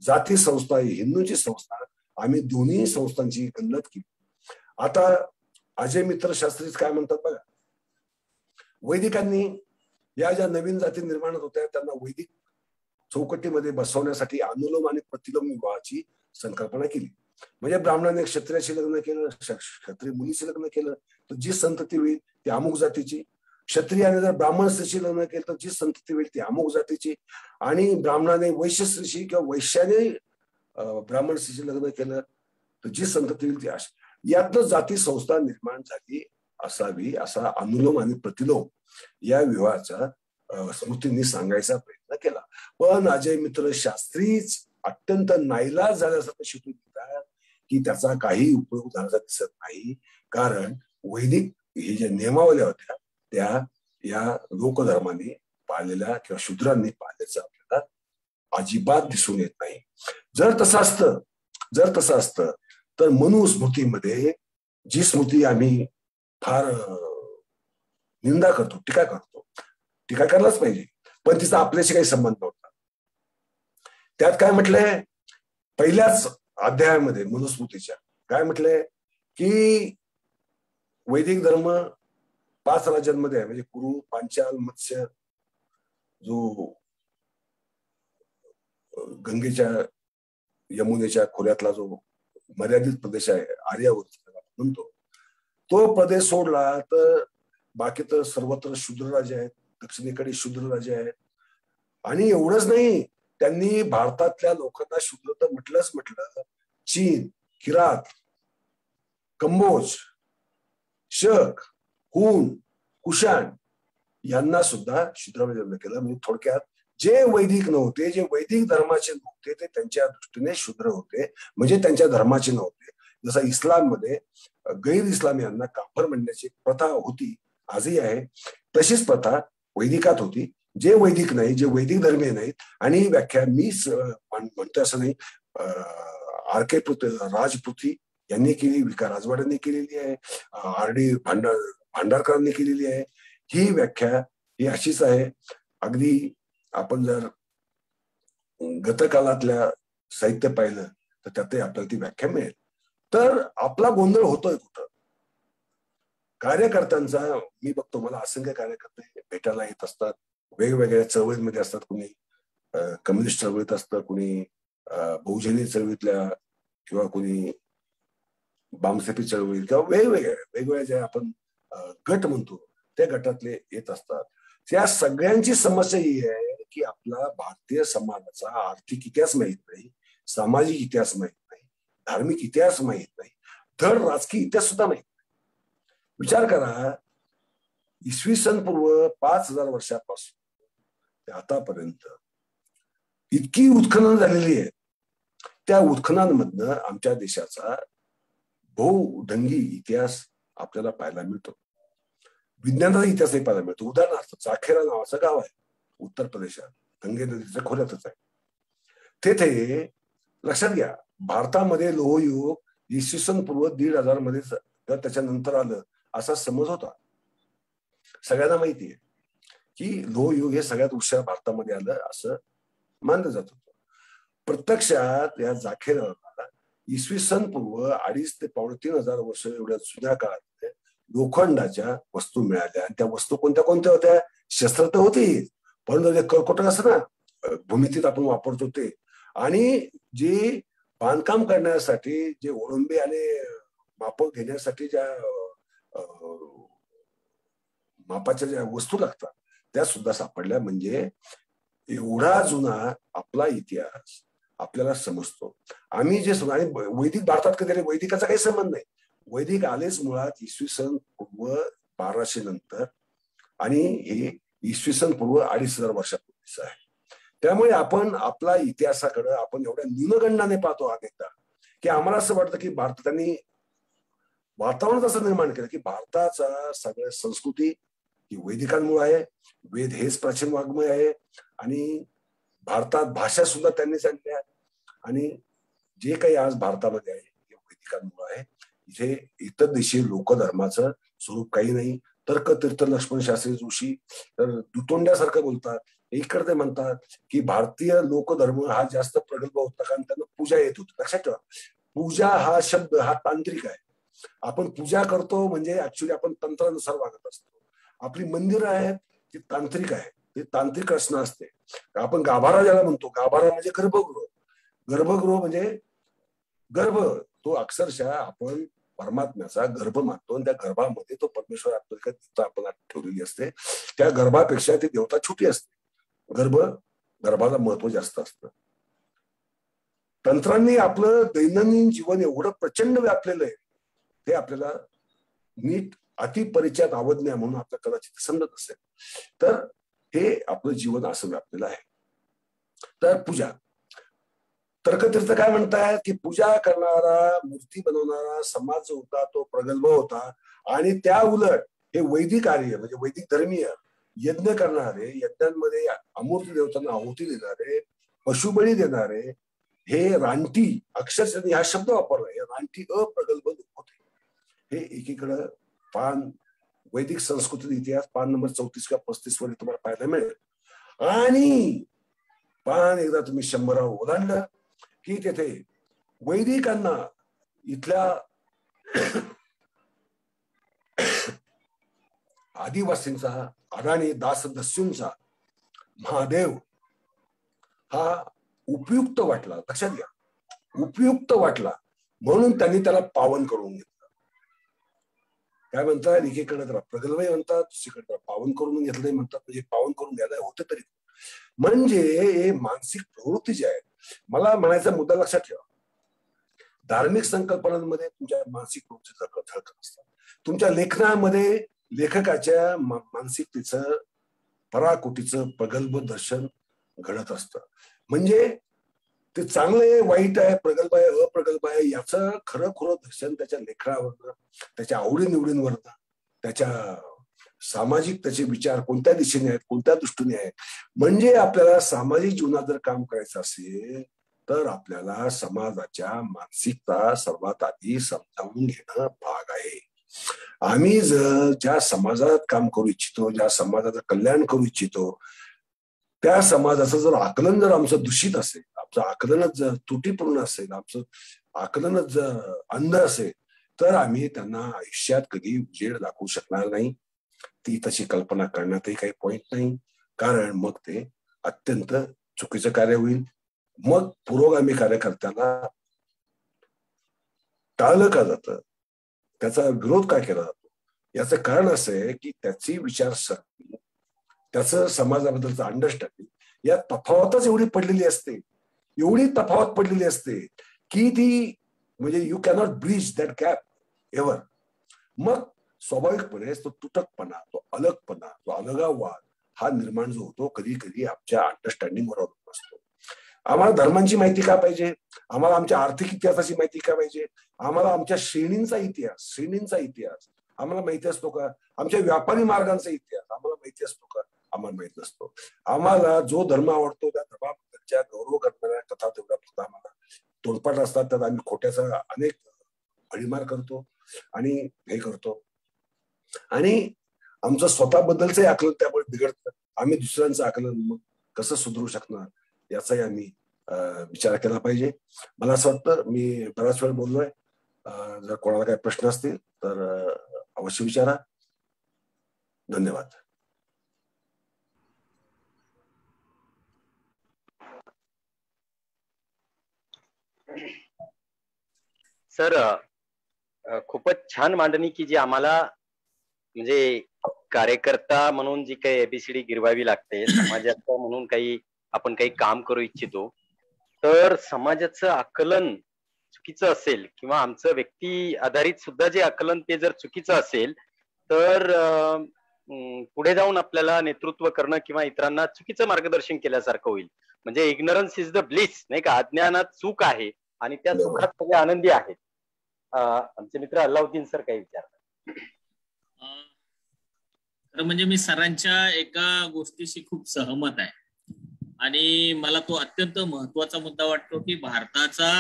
जाती संस्था ही हिंदूंची संस्था, आम्ही दोन्ही संस्थांची गल्लत केली. आता अजय मित्र शास्त्रीच काय म्हणतात बघा, वैदिकांनी या ज्या नवीन जाती निर्माण होत्या त्यांना वैदिक चौकटीमध्ये बसवण्यासाठी अनुलोम आणि प्रतिलोम विवाहाची संकल्पना केली. म्हणजे ब्राह्मणाने क्षत्रियाशी लग्न केलं, क्षत्रिय मुलीशी लग्न केलं तर जी संतती होईल ती अमुक जातीची, क्षत्रियाने जर ब्राह्मण स्त्रीशी लग्न केलं तर जी संतती होईल ती अमुक जातीची, आणि ब्राह्मणाने वैश्य स्त्रीशी किंवा वैश्याने ब्राह्मण स्त्रीशी लग्न केलं तर जी संतती होईल ती अशी. यातनं जाती संस्था निर्माण झाली असावी असा अनुलोम आणि प्रतिलोम या विवाहाचा स्मृतींनी सांगायचा प्रयत्न केला. पण अजय मित्र शास्त्रीच अत्यंत नाईलाज झाल्यासारखं शिकून देतात की त्याचा काही उपयोग झाल्याचा दिसत नाही, कारण वैदिक हे ज्या नियमावल्या होत्या त्या या लोकधर्माने पाळलेल्या किंवा शूद्रांनी पाळल्याचं आपल्याला अजिबात दिसून येत नाही. जर तसं असतं तर मनुस्मृतीमध्ये जी स्मृती आम्ही फार निंदा करतो, टीका करतो, टीका करायलाच पाहिजे, पण तिचा आपल्याशी काही संबंध नव्हता. त्यात काय म्हटलंय, पहिल्याच अध्यायामध्ये मनुस्मृतीच्या काय म्हटलंय की वैदिक धर्म 5 राज्यांमध्ये आहे, म्हणजे कुरु, पांचाल, मत्स्य, जो गंगेच्या यमुनेच्या खोऱ्यातला जो मर्यादित प्रदेश आहे आर्यावर्त म्हणतो, तो प्रदेश सोडला तर बाकी तर सर्वत्र शूद्र राजे आहेत, दक्षिणेकडे शूद्र राजे आहेत. आणि एवढंच नाही, त्यांनी भारतातल्या लोकांना शूद्र तर म्हटलं, चीन, किरात, कंबोज, शक, हुन, कुशाण यांना सुद्धा शूद्रामध्ये लग्न केलं. म्हणजे थोडक्यात जे वैदिक नव्हते, जे वैदिक धर्माचे नव्हते ते त्यांच्या दृष्टीने शूद्र होते, म्हणजे त्यांच्या धर्माचे नव्हते. जसं इस्लाम मध्ये गैर इस्लामियांना काफर म्हणण्याची प्रथा होती, आजही आहे, तशीच प्रथा वैदिकात होती. जे वैदिक नाही, जे वैदिक धर्मीय नाहीत, आणि ही व्याख्या मीच म्हणतोय असं नाही, R.K. राजपृथ्वी यांनी केली, विका राजवाड्यांनी केलेली आहे, R.D. भांडारकरांनी केलेली आहे. ही व्याख्या ही अशीच आहे. अगदी आपण जर गतकाळातल्या साहित्य पाहिलं तर त्यातही आपल्याला ती व्याख्या मिळेल. तर आपला गोंधळ होतोय कुठं? कार्यकर्त्यांचा मी बघतो, मला असंख्य कार्यकर्ते भेटायला येत असतात, वेगवेगळ्या चळवळीमध्ये असतात, कुणी कम्युनिस्ट चळवळीत असतं, कुणी बहुजनी चळवळीतल्या, किंवा कुणी बामसेपी चळवळीत, किंवा वेगवेगळ्या ज्या आपण गट म्हणतो त्या गटातले येत असतात. त्या सगळ्यांची समस्या ही आहे की आपला भारतीय समाजाचा आर्थिक इतिहास माहित नाही, सामाजिक इतिहास माहित नाही, धार्मिक इतिहास माहित नाही, धड राजकीय इतिहास सुद्धा माहित नाही. विचार करा, इसवी सन पूर्व 5000 वर्षापासून ते आतापर्यंत इतकी उत्खनन झालेली आहे. त्या उत्खननांमधनं आमच्या देशाचा बहुढंगी इतिहास आपल्याला पाहायला मिळतो. विज्ञानाचा इतिहासही पाहायला मिळतो. उदाहरणार्थ चाखेरा नावाचं गाव आहे उत्तर प्रदेशात, गंगे नदीच्या खोऱ्यातच आहे. तेथे लक्षात घ्या, भारतामध्ये लोहयुग इसवी सन पूर्व 1500 मध्ये जर त्याच्यानंतर आलं असा समज होता. सगळ्यांना माहिती आहे की लोहयुग हे सगळ्यात उशिरा भारतामध्ये आलं असं मानलं जात होतं. प्रत्यक्षात या जाखेराला इसवी सन पूर्व 2,500 ते 3,500 वर्ष एवढ्या जुन्या काळात लोखंडाच्या वस्तू मिळाल्या. आणि त्या वस्तू कोणत्या कोणत्या होत्या? शस्त्र तर होती, पण जे कर्कोटक असं ना भूमितीत आपण वापरतो ते, आणि जे बांधकाम करण्यासाठी जे ओळंबे आणि माप घेण्यासाठी ज्या मापाच्या ज्या वस्तू लागतात त्या सुद्धा सापडल्या. म्हणजे एवढा जुना आपला इतिहास आपल्याला समजतो. आम्ही जे आणि वैदिक भारतात कधी आले, वैदिकाचा काही संबंध नाही. वैदिक आलेच मुळात इसवी सन पूर्व 1200 नंतर, आणि हे इसवी सन पूर्व 2,500 वर्षापूर्वीच आहे. त्यामुळे आपण आपला इतिहासाकडे आपण एवढ्या न्यूनगंडाने पाहतो अनेकदा की आम्हाला असं वाटतं की भारताने वातावरणच असं निर्माण केलं की भारताचा सगळ्या संस्कृती ही वैदिकांमुळे आहे. वेद हेच प्राचीन वाङ्मय आहे, आणि भारतात भाषा सुद्धा त्यांनीच आणली आहे, आणि जे काही आज भारतामध्ये आहे हे वैदिकांमुळे आहे. इथे इतर देशीय लोकधर्माचं स्वरूप काही नाही. तर्कतीर्थ लक्ष्मण शास्त्री जोशी तर दुतोंड्यासारखं बोलतात. इकडे ते म्हणतात की भारतीय लोकधर्म हा जास्त प्रगल्भ होता कारण त्यांना पूजा येत होती. लक्षात ठेवा, पूजा हा शब्द हा तांत्रिक आहे. आपण पूजा करतो म्हणजे ऍक्च्युली आपण तंत्रानुसार वागत असतो. आपली मंदिरं आहेत ती तांत्रिक आहे, ती तांत्रिक रचना असते. आपण गाभारा ज्याला म्हणतो, गाभारा म्हणजे गर्भगृह. गर्भगृह म्हणजे गर्भ, तो अक्षरशः आपण परमात्म्याचा गर्भ मानतो, आणि त्या गर्भामध्ये तो परमेश्वर देवता आपण ठेवलेली असते. त्या गर्भापेक्षा ती देवता छोटी असते. गर्भाला महत्व जास्त असतं. तंत्रांनी आपलं दैनंदिन जीवन एवढं प्रचंड व्यापलेलं आहे ते आपल्याला नीट अतिपरिचयात आवडण्या म्हणून आपल्याला कदाचित समजत असेल. तर हे आपलं जीवन असं व्यापलेलं आहे. तर पूजा, तर्कतीर्थ काय म्हणतायत की पूजा करणारा, मूर्ती बनवणारा समाज जो होता तो प्रगल्भ होता, आणि त्या उलट हे वैदिक आर्य म्हणजे वैदिक धर्मीय यज्ञ करणारे, यज्ञांमध्ये अमूर्त देवतांना आहुती देणारे, पशुबळी देणारे, हे रानटी, अक्षरशः हा शब्द वापरलाय, रानटी अप्रगल्भ लोक होते. हे एकीकडं पान वैदिक संस्कृती इतिहास पान नंबर 34 किंवा 35 वर तुम्हाला पाहायला मिळेल. आणि पान एकदा तुम्ही 100 ओलांडलं की तेथे वैदिकांना इथल्या आदिवासींचा, अडाणी दास दस्यूंचा महादेव हा उपयुक्त वाटला. लक्षात घ्या, उपयुक्त वाटला म्हणून त्यांनी त्याला पावन करून घेतलं. काय म्हणतात, एकीकडे त्याला प्रगल्भही म्हणतात, दुसरीकडे त्याला पावन करून घेतलंय म्हणतात. म्हणजे पावन करून घ्यायला होतं तरी, म्हणजे हे मानसिक प्रवृत्ती जी आहे. मला म्हणायचा मुद्दा लक्षात ठेवा, धार्मिक संकल्पनांमध्ये तुमच्या मानसिक प्रवृत्तीचा झळकत असतात. तुमच्या लेखनामध्ये लेखकाच्या मानसिकतेचं पराकोटीचं प्रगल्भ दर्शन घडत असतं. म्हणजे ते चांगलं आहे, वाईट आहे, प्रगल्भ आहे, अप्रगल्भ आहे, याचं खरं खुरं दर्शन त्याच्या लेखनावरनं, त्याच्या आवडीनिवडींवरनं, त्याच्या सामाजिक त्याचे विचार कोणत्या दिशेने आहेत, कोणत्या दृष्टीने आहेत. म्हणजे आपल्याला सामाजिक जीवनात जर काम करायचं असेल तर आपल्याला समाजाच्या मानसिकता सर्वात आधी समजावून घेणं भाग आहे. आम्ही जर ज्या समाजात काम करू इच्छितो, ज्या समाजाचं कल्याण करू इच्छितो, त्या समाजाचं जर आकलन जर आमचं दूषित असेल, आमचं आकलनच जर त्रुटीपूर्ण असेल, आमचं आकलनच जर अंध असेल, तर आम्ही त्यांना आयुष्यात कधी उजेड दाखवू शकणार नाही. ती तशी कल्पना करण्यातही काही पॉइंट नाही, कारण मग ते अत्यंत चुकीचं कार्य होईल. मग पुरोगामी कार्यकर्त्याला टाळलं का जातं, त्याचा विरोध का केला जातो, याचं कारण असं आहे की त्याची विचारसरणी, त्याचं समाजाबद्दलचं अंडरस्टँडिंग या तफावतच एवढी पडलेली असते, एवढी तफावत पडलेली असते की ती म्हणजे you cannot bridge that gap ever. मग स्वाभाविकपणे तो तुटकपणा, तो अलगपणा, तो अलगाववाद हा निर्माण जो होतो कधी कधी आमच्या अंडरस्टँडिंग वर अवलंबून असतो. आम्हाला धर्मांची माहिती का पाहिजे, आम्हाला आमच्या आर्थिक इतिहासाची माहिती का पाहिजे, आम्हाला आमच्या श्रेणींचा इतिहास आम्हाला माहिती असतो का, आमच्या व्यापारी मार्गांचा इतिहास आम्हाला माहिती असतो का, आम्हाला माहित नसतो. आम्हाला जो धर्म आवडतो त्या धर्माबद्दलच्या गौरव करणाऱ्या कथा तेवढ्या फक्त आम्हाला तोंडपाठ असतात, त्यात आम्ही खोट्याचा अनेक भडीमार करतो आणि हे करतो. आणि आमचं स्वतःबद्दलचं आकलन त्यामुळे बिघडतं. आम्ही दुसऱ्यांचं आकलन मग कसं सुधारू शकणार याचाही आम्ही विचार केला पाहिजे. मला असं वाटतं मी बराच वेळ बोललोय. जर कोणाला काही प्रश्न असतील तर अवश्य विचारा. धन्यवाद. सर, खूपच छान मांडणी की जी आम्हाला म्हणजे कार्यकर्ता म्हणून जी काही एबीसीडी गिरवावी लागते, समाजाचं म्हणून आपण काही काम करू इच्छितो, तर समाजाचं आकलन चुकीचं असेल किंवा आमचं व्यक्ती आधारित सुद्धा जे आकलन ते जर चुकीचं असेल तर पुढे जाऊन आपल्याला नेतृत्व करणं किंवा इतरांना चुकीचं मार्गदर्शन केल्यासारखं होईल. म्हणजे इग्नोरन्स इज द ब्लिस, नाही का? अज्ञानात चूक आहे आणि त्या चुकात सगळे आनंदी आहेत. आमचे मित्र अल्लाउद्दीन सर काही विचारतात. म्हणजे मी सरांच्या एका गोष्टीशी खूप सहमत आहे आणि मला तो अत्यंत महत्वाचा मुद्दा वाटतो की भारताचा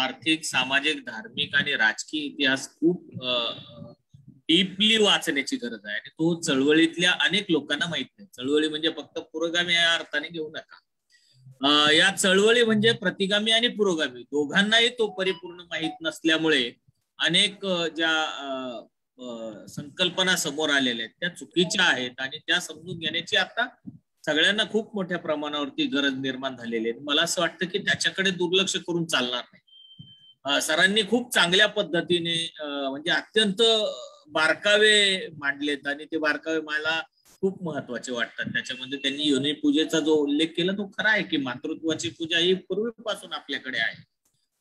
आर्थिक, सामाजिक, धार्मिक आणि राजकीय इतिहास खूप डीपली वाचण्याची गरज आहे आणि तो चळवळीतल्या अनेक लोकांना माहित नाही. चळवळी म्हणजे फक्त पुरोगामी या अर्थाने घेऊ नका. या चळवळी म्हणजे प्रतिगामी आणि पुरोगामी दोघांनाही तो परिपूर्ण माहित नसल्यामुळे अनेक ज्या संकल्पना समोर आलेल्या आहेत त्या चुकीच्या आहेत आणि त्या समजून घेण्याची आता सगळ्यांना खूप मोठ्या प्रमाणावरती गरज निर्माण झालेली आहे. मला असं वाटतं की त्याच्याकडे दुर्लक्ष करून चालणार नाही. सरांनी खूप चांगल्या पद्धतीने म्हणजे अत्यंत बारकावे मांडलेत आणि ते बारकावे मला खूप महत्वाचे वाटतात. त्याच्यामध्ये त्यांनी योनी पूजेचा जो उल्लेख केला तो खरा आहे की मातृत्वाची पूजा ही पूर्वीपासून आपल्याकडे आहे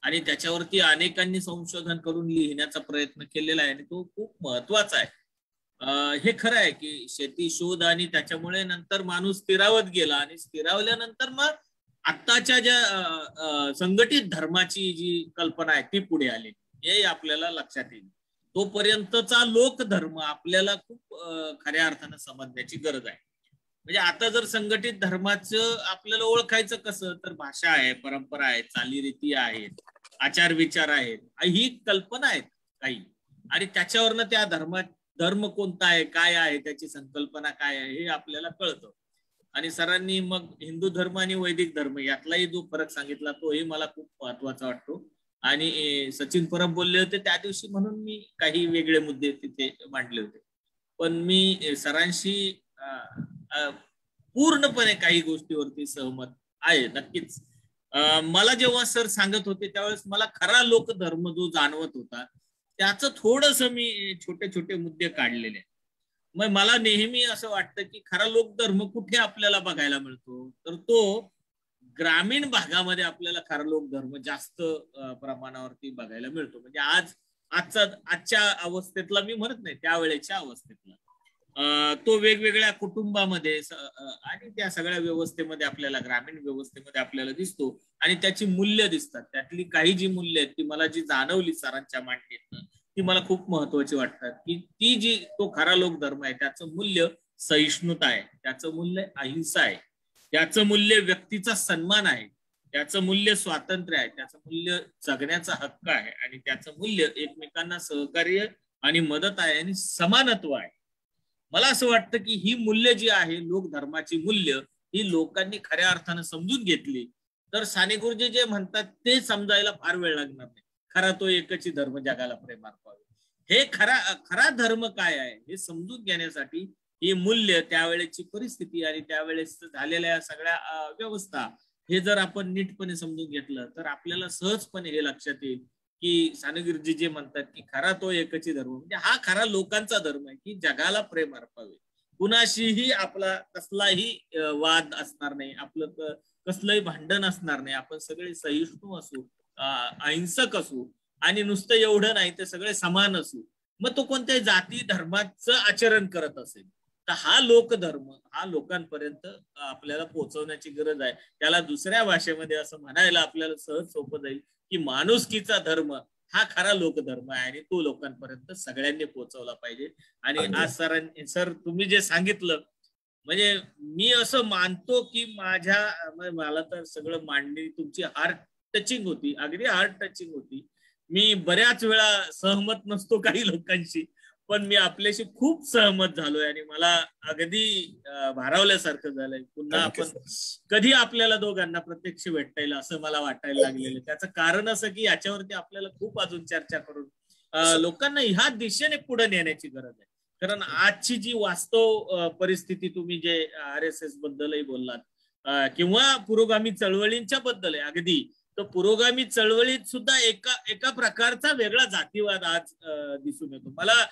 आणि त्याच्यावरती अनेकांनी संशोधन करून लिहिण्याचा प्रयत्न केलेला आहे आणि तो खूप महत्वाचा आहे. हे खरं आहे की शेती शोध आणि त्याच्यामुळे नंतर माणूस स्थिरावत गेला आणि स्थिरावल्यानंतर मग आत्ताच्या ज्या संघटित धर्माची जी कल्पना आहे ती पुढे आली. हे आपल्याला लक्षात येईल. तोपर्यंतचा लोकधर्म आपल्याला खूप खऱ्या अर्थानं समजण्याची गरज आहे. म्हणजे आता जर संघटित धर्माचं आपल्याला ओळखायचं कसं, तर भाषा आहे, परंपरा आहे, चालीरीती आहेत, आचार विचार आहेत, ही कल्पना आहेत काही आणि त्याच्यावरनं त्या धर्म कोणता आहे, काय आहे, त्याची संकल्पना काय आहे हे आपल्याला कळतं. आणि सरांनी मग हिंदू धर्म आणि वैदिक धर्म यातलाही जो फरक सांगितला तोही मला खूप महत्वाचा वाटतो. आणि सचिन परब बोलले होते त्या दिवशी म्हणून मी काही वेगळे मुद्दे तिथे मांडले होते, पण मी सरांशी पूर्णपणे काही गोष्टीवरती सहमत आहे. नक्कीच मला जेव्हा सर सांगत होते त्यावेळेस मला खरा लोकधर्म जो जाणवत होता त्याचं थोडस मी छोटे छोटे मुद्दे काढलेले. मग मला नेहमी असं वाटतं की खरा लोकधर्म कुठे आपल्याला बघायला मिळतो, तर तो ग्रामीण भागामध्ये आपल्याला खरा लोकधर्म जास्त प्रमाणावरती बघायला मिळतो. म्हणजे आजच्या अवस्थेतला मी म्हणत नाही, त्यावेळेच्या अवस्थेतला तो वेगवेगळ्या कुटुंबामध्ये आणि त्या सगळ्या व्यवस्थेमध्ये आपल्याला ग्रामीण व्यवस्थेमध्ये आपल्याला दिसतो आणि त्याची मूल्य दिसतात. त्यातली काही जी मूल्य आहेत ती मला जी जाणवली सरांच्या मांडणीतनं ती मला खूप महत्वाची वाटतात की ती जी तो खरा लोकधर्म आहे त्याचं मूल्य सहिष्णुता आहे, त्याचं मूल्य अहिंसा आहे, त्याचं मूल्य व्यक्तीचा सन्मान आहे, त्याचं मूल्य स्वातंत्र्य आहे, त्याचं मूल्य जगण्याचा हक्क आहे आणि त्याचं मूल्य एकमेकांना सहकार्य आणि मदत आहे आणि समानत्व आहे. मला असं वाटतं की ही मूल्य जी आहे लोकधर्माची मूल्य ही लोकांनी खऱ्या अर्थानं समजून घेतली तर साने गुरुजी जे म्हणतात ते समजायला फार वेळ लागणार नाही. खरा तो एकच धर्म जगाला प्रेम अर्पावे, हे खरा धर्म काय आहे हे समजून घेण्यासाठी ही मूल्य, त्यावेळेची परिस्थिती आणि त्यावेळेस झालेल्या सगळ्या व्यवस्था हे जर आपण नीटपणे समजून घेतलं तर आपल्याला सहजपणे हे लक्षात येईल की साने गुरुजी जे म्हणतात की खरा तो एकच धर्म म्हणजे हा खरा लोकांचा धर्म आहे की जगाला प्रेम अर्पावे, कुणाशीही आपला कसलाही वाद असणार नाही, आपलं कसलंही भांडण असणार नाही, आपण सगळे सहिष्णू असू, अहिंसक असू आणि नुसतं एवढं नाही तर सगळे समान असू. मग तो कोणत्याही जाती धर्माचं आचरण करत असेल तर हा लोकधर्म हा लोकांपर्यंत आपल्याला पोहोचवण्याची गरज आहे. त्याला दुसऱ्या भाषेमध्ये असं म्हणायला आपल्याला सहज सोपं जाईल की माणुसकीचा धर्म हा खरा लोकधर्म आहे आणि तो लोकांपर्यंत सगळ्यांनी पोहोचवला पाहिजे. आणि आज सर तुम्ही जे सांगितलं म्हणजे मी असं मानतो की मला तर सगळं मांडणी तुमची हार्ट टचिंग होती, अगदी हार्ट टचिंग होती. मी बऱ्याच वेळा सहमत नसतो काही लोकांशी, पण मी आपल्याशी खूप सहमत झालोय आणि मला अगदी भारावल्यासारखं झालंय. पुन्हा आपण कधी आपल्याला दोघांना प्रत्यक्ष भेटता येईल असं मला वाटायला लागलेलं. त्याचं कारण असं की याच्यावरती आपल्याला खूप अजून चर्चा करून लोकांना ह्या दिशेने पुढे नेण्याची गरज आहे. कारण आजची जी वास्तव परिस्थिती, तुम्ही जे RSS बद्दलही बोललात किंवा पुरोगामी चळवळींच्या बद्दल आहे अगदी, तर पुरोगामी चळवळीत सुद्धा एका प्रकारचा वेगळा जातीवाद आज दिसून येतो. मला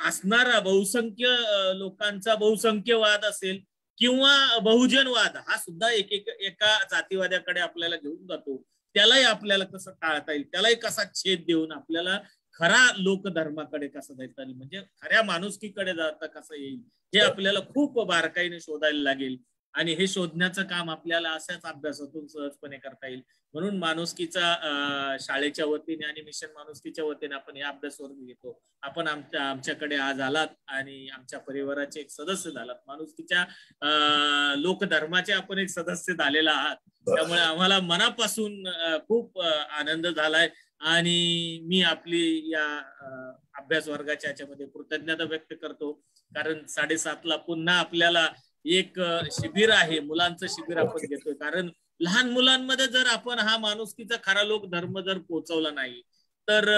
असणारा बहुसंख्य लोकांचा बहुसंख्यवाद असेल किंवा बहुजनवाद, हा सुद्धा एका जातीवाद्याकडे आपल्याला घेऊन जातो. त्यालाही आपल्याला कसं टाळता येईल, त्यालाही कसा छेद देऊन आपल्याला खरा लोकधर्माकडे कसं जाता येईल, म्हणजे खऱ्या माणुसकीकडे जाता कसं येईल, हे आपल्याला खूप बारकाईने शोधायला लागेल. आणि हे शोधण्याचं काम आपल्याला अशाच अभ्यासातून सहजपणे करता येईल. म्हणून माणुसकीचा शाळेच्या वतीने आणि मिशन माणुसकीच्या वतीने आपण हे अभ्यास वर्ग घेतो. आपण आमच्याकडे आज आलात आणि आमच्या परिवाराचे एक सदस्य झालात, माणुसकीच्या लोकधर्माचे आपण एक सदस्य झालेला आहात. त्यामुळे आम्हाला मनापासून खूप आनंद झालाय आणि मी आपली या अभ्यास वर्गाच्या याच्यामध्ये कृतज्ञता व्यक्त करतो. कारण 7:30ला पुन्हा आपल्याला एक शिबिर आहे, मुलांचं शिबिर आपण घेतोय. कारण लहान मुलांमध्ये जर आपण हा माणुसकीचा खरा लोक धर्म जर पोहोचवला नाही तर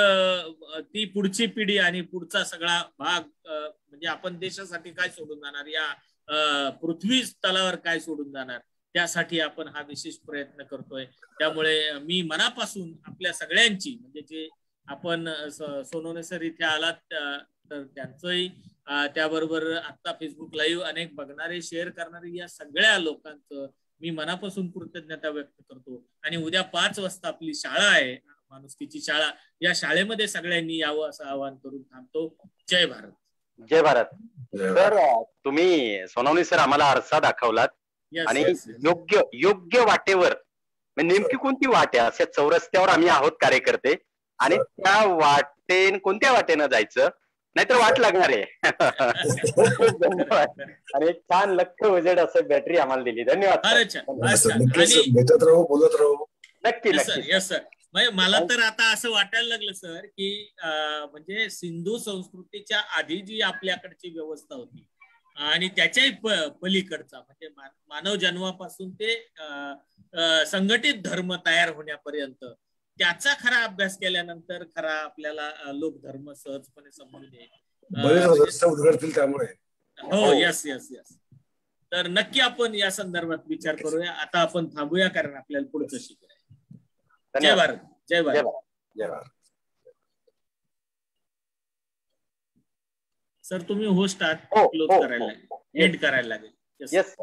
ती पुढची पिढी आणि पुढचा सगळा भाग म्हणजे आपण देशासाठी काय सोडून जाणार, या पृथ्वी तलावर काय सोडून जाणार, त्यासाठी आपण हा विशेष प्रयत्न करतोय. त्यामुळे मी मनापासून आपल्या सगळ्यांची, म्हणजे जे आपण सोनवणे सर इथे आलात तर त्यांचंही, त्याबरोबर आता फेसबुक लाईव्ह अनेक बघणारे, शेअर करणारे, या सगळ्या लोकांचं मी मनापासून कृतज्ञता व्यक्त करतो. आणि उद्या 5 वाजता आपली शाळा आहे, माणुसकीची शाळा, या शाळेमध्ये सगळ्यांनी यावं असं आवाहन करून थांबतो. जय भारत. जय भारत. सर, तुम्ही सोनवणे सर आम्हाला आरसा दाखवलात आणि योग्य वाटेवर, नेमकी कोणती वाट आहे, अशा चौरस्त्यावर आम्ही आहोत कार्यकर्ते, आणि त्या कोणत्या वाटेनं जायचं, नाहीतर वाट लागणार आहे. आणि एक छान लक्ष उजेड असं बॅटरी आम्हाला दिली. धन्यवाद. भेटत राहू, बोलत राहू. नक्की नक्की. Yes sir. मला तर आता असं वाटायला लागलं सर की म्हणजे सिंधू संस्कृतीच्या आधी जी आपल्याकडची व्यवस्था होती आणि त्याच्याही पलीकडचा, म्हणजे मानव जन्मापासून ते संघटित धर्म तयार होण्यापर्यंत, त्याचा खरा अभ्यास केल्यानंतर खरा आपल्याला लोक धर्म सहजपणे समजून येईल. उद्घडतील त्यामुळे. हो, यस यस यस. तर नक्की आपण या संदर्भात विचार करूया. आता आपण थांबूया कारण आपल्याला पुढचं शिकायचं आहे. जय भारत. जय भारत. जय भारत. सर तुम्ही होस्ट आहात, क्लोज करायला, एंड करायला लागेल. येस.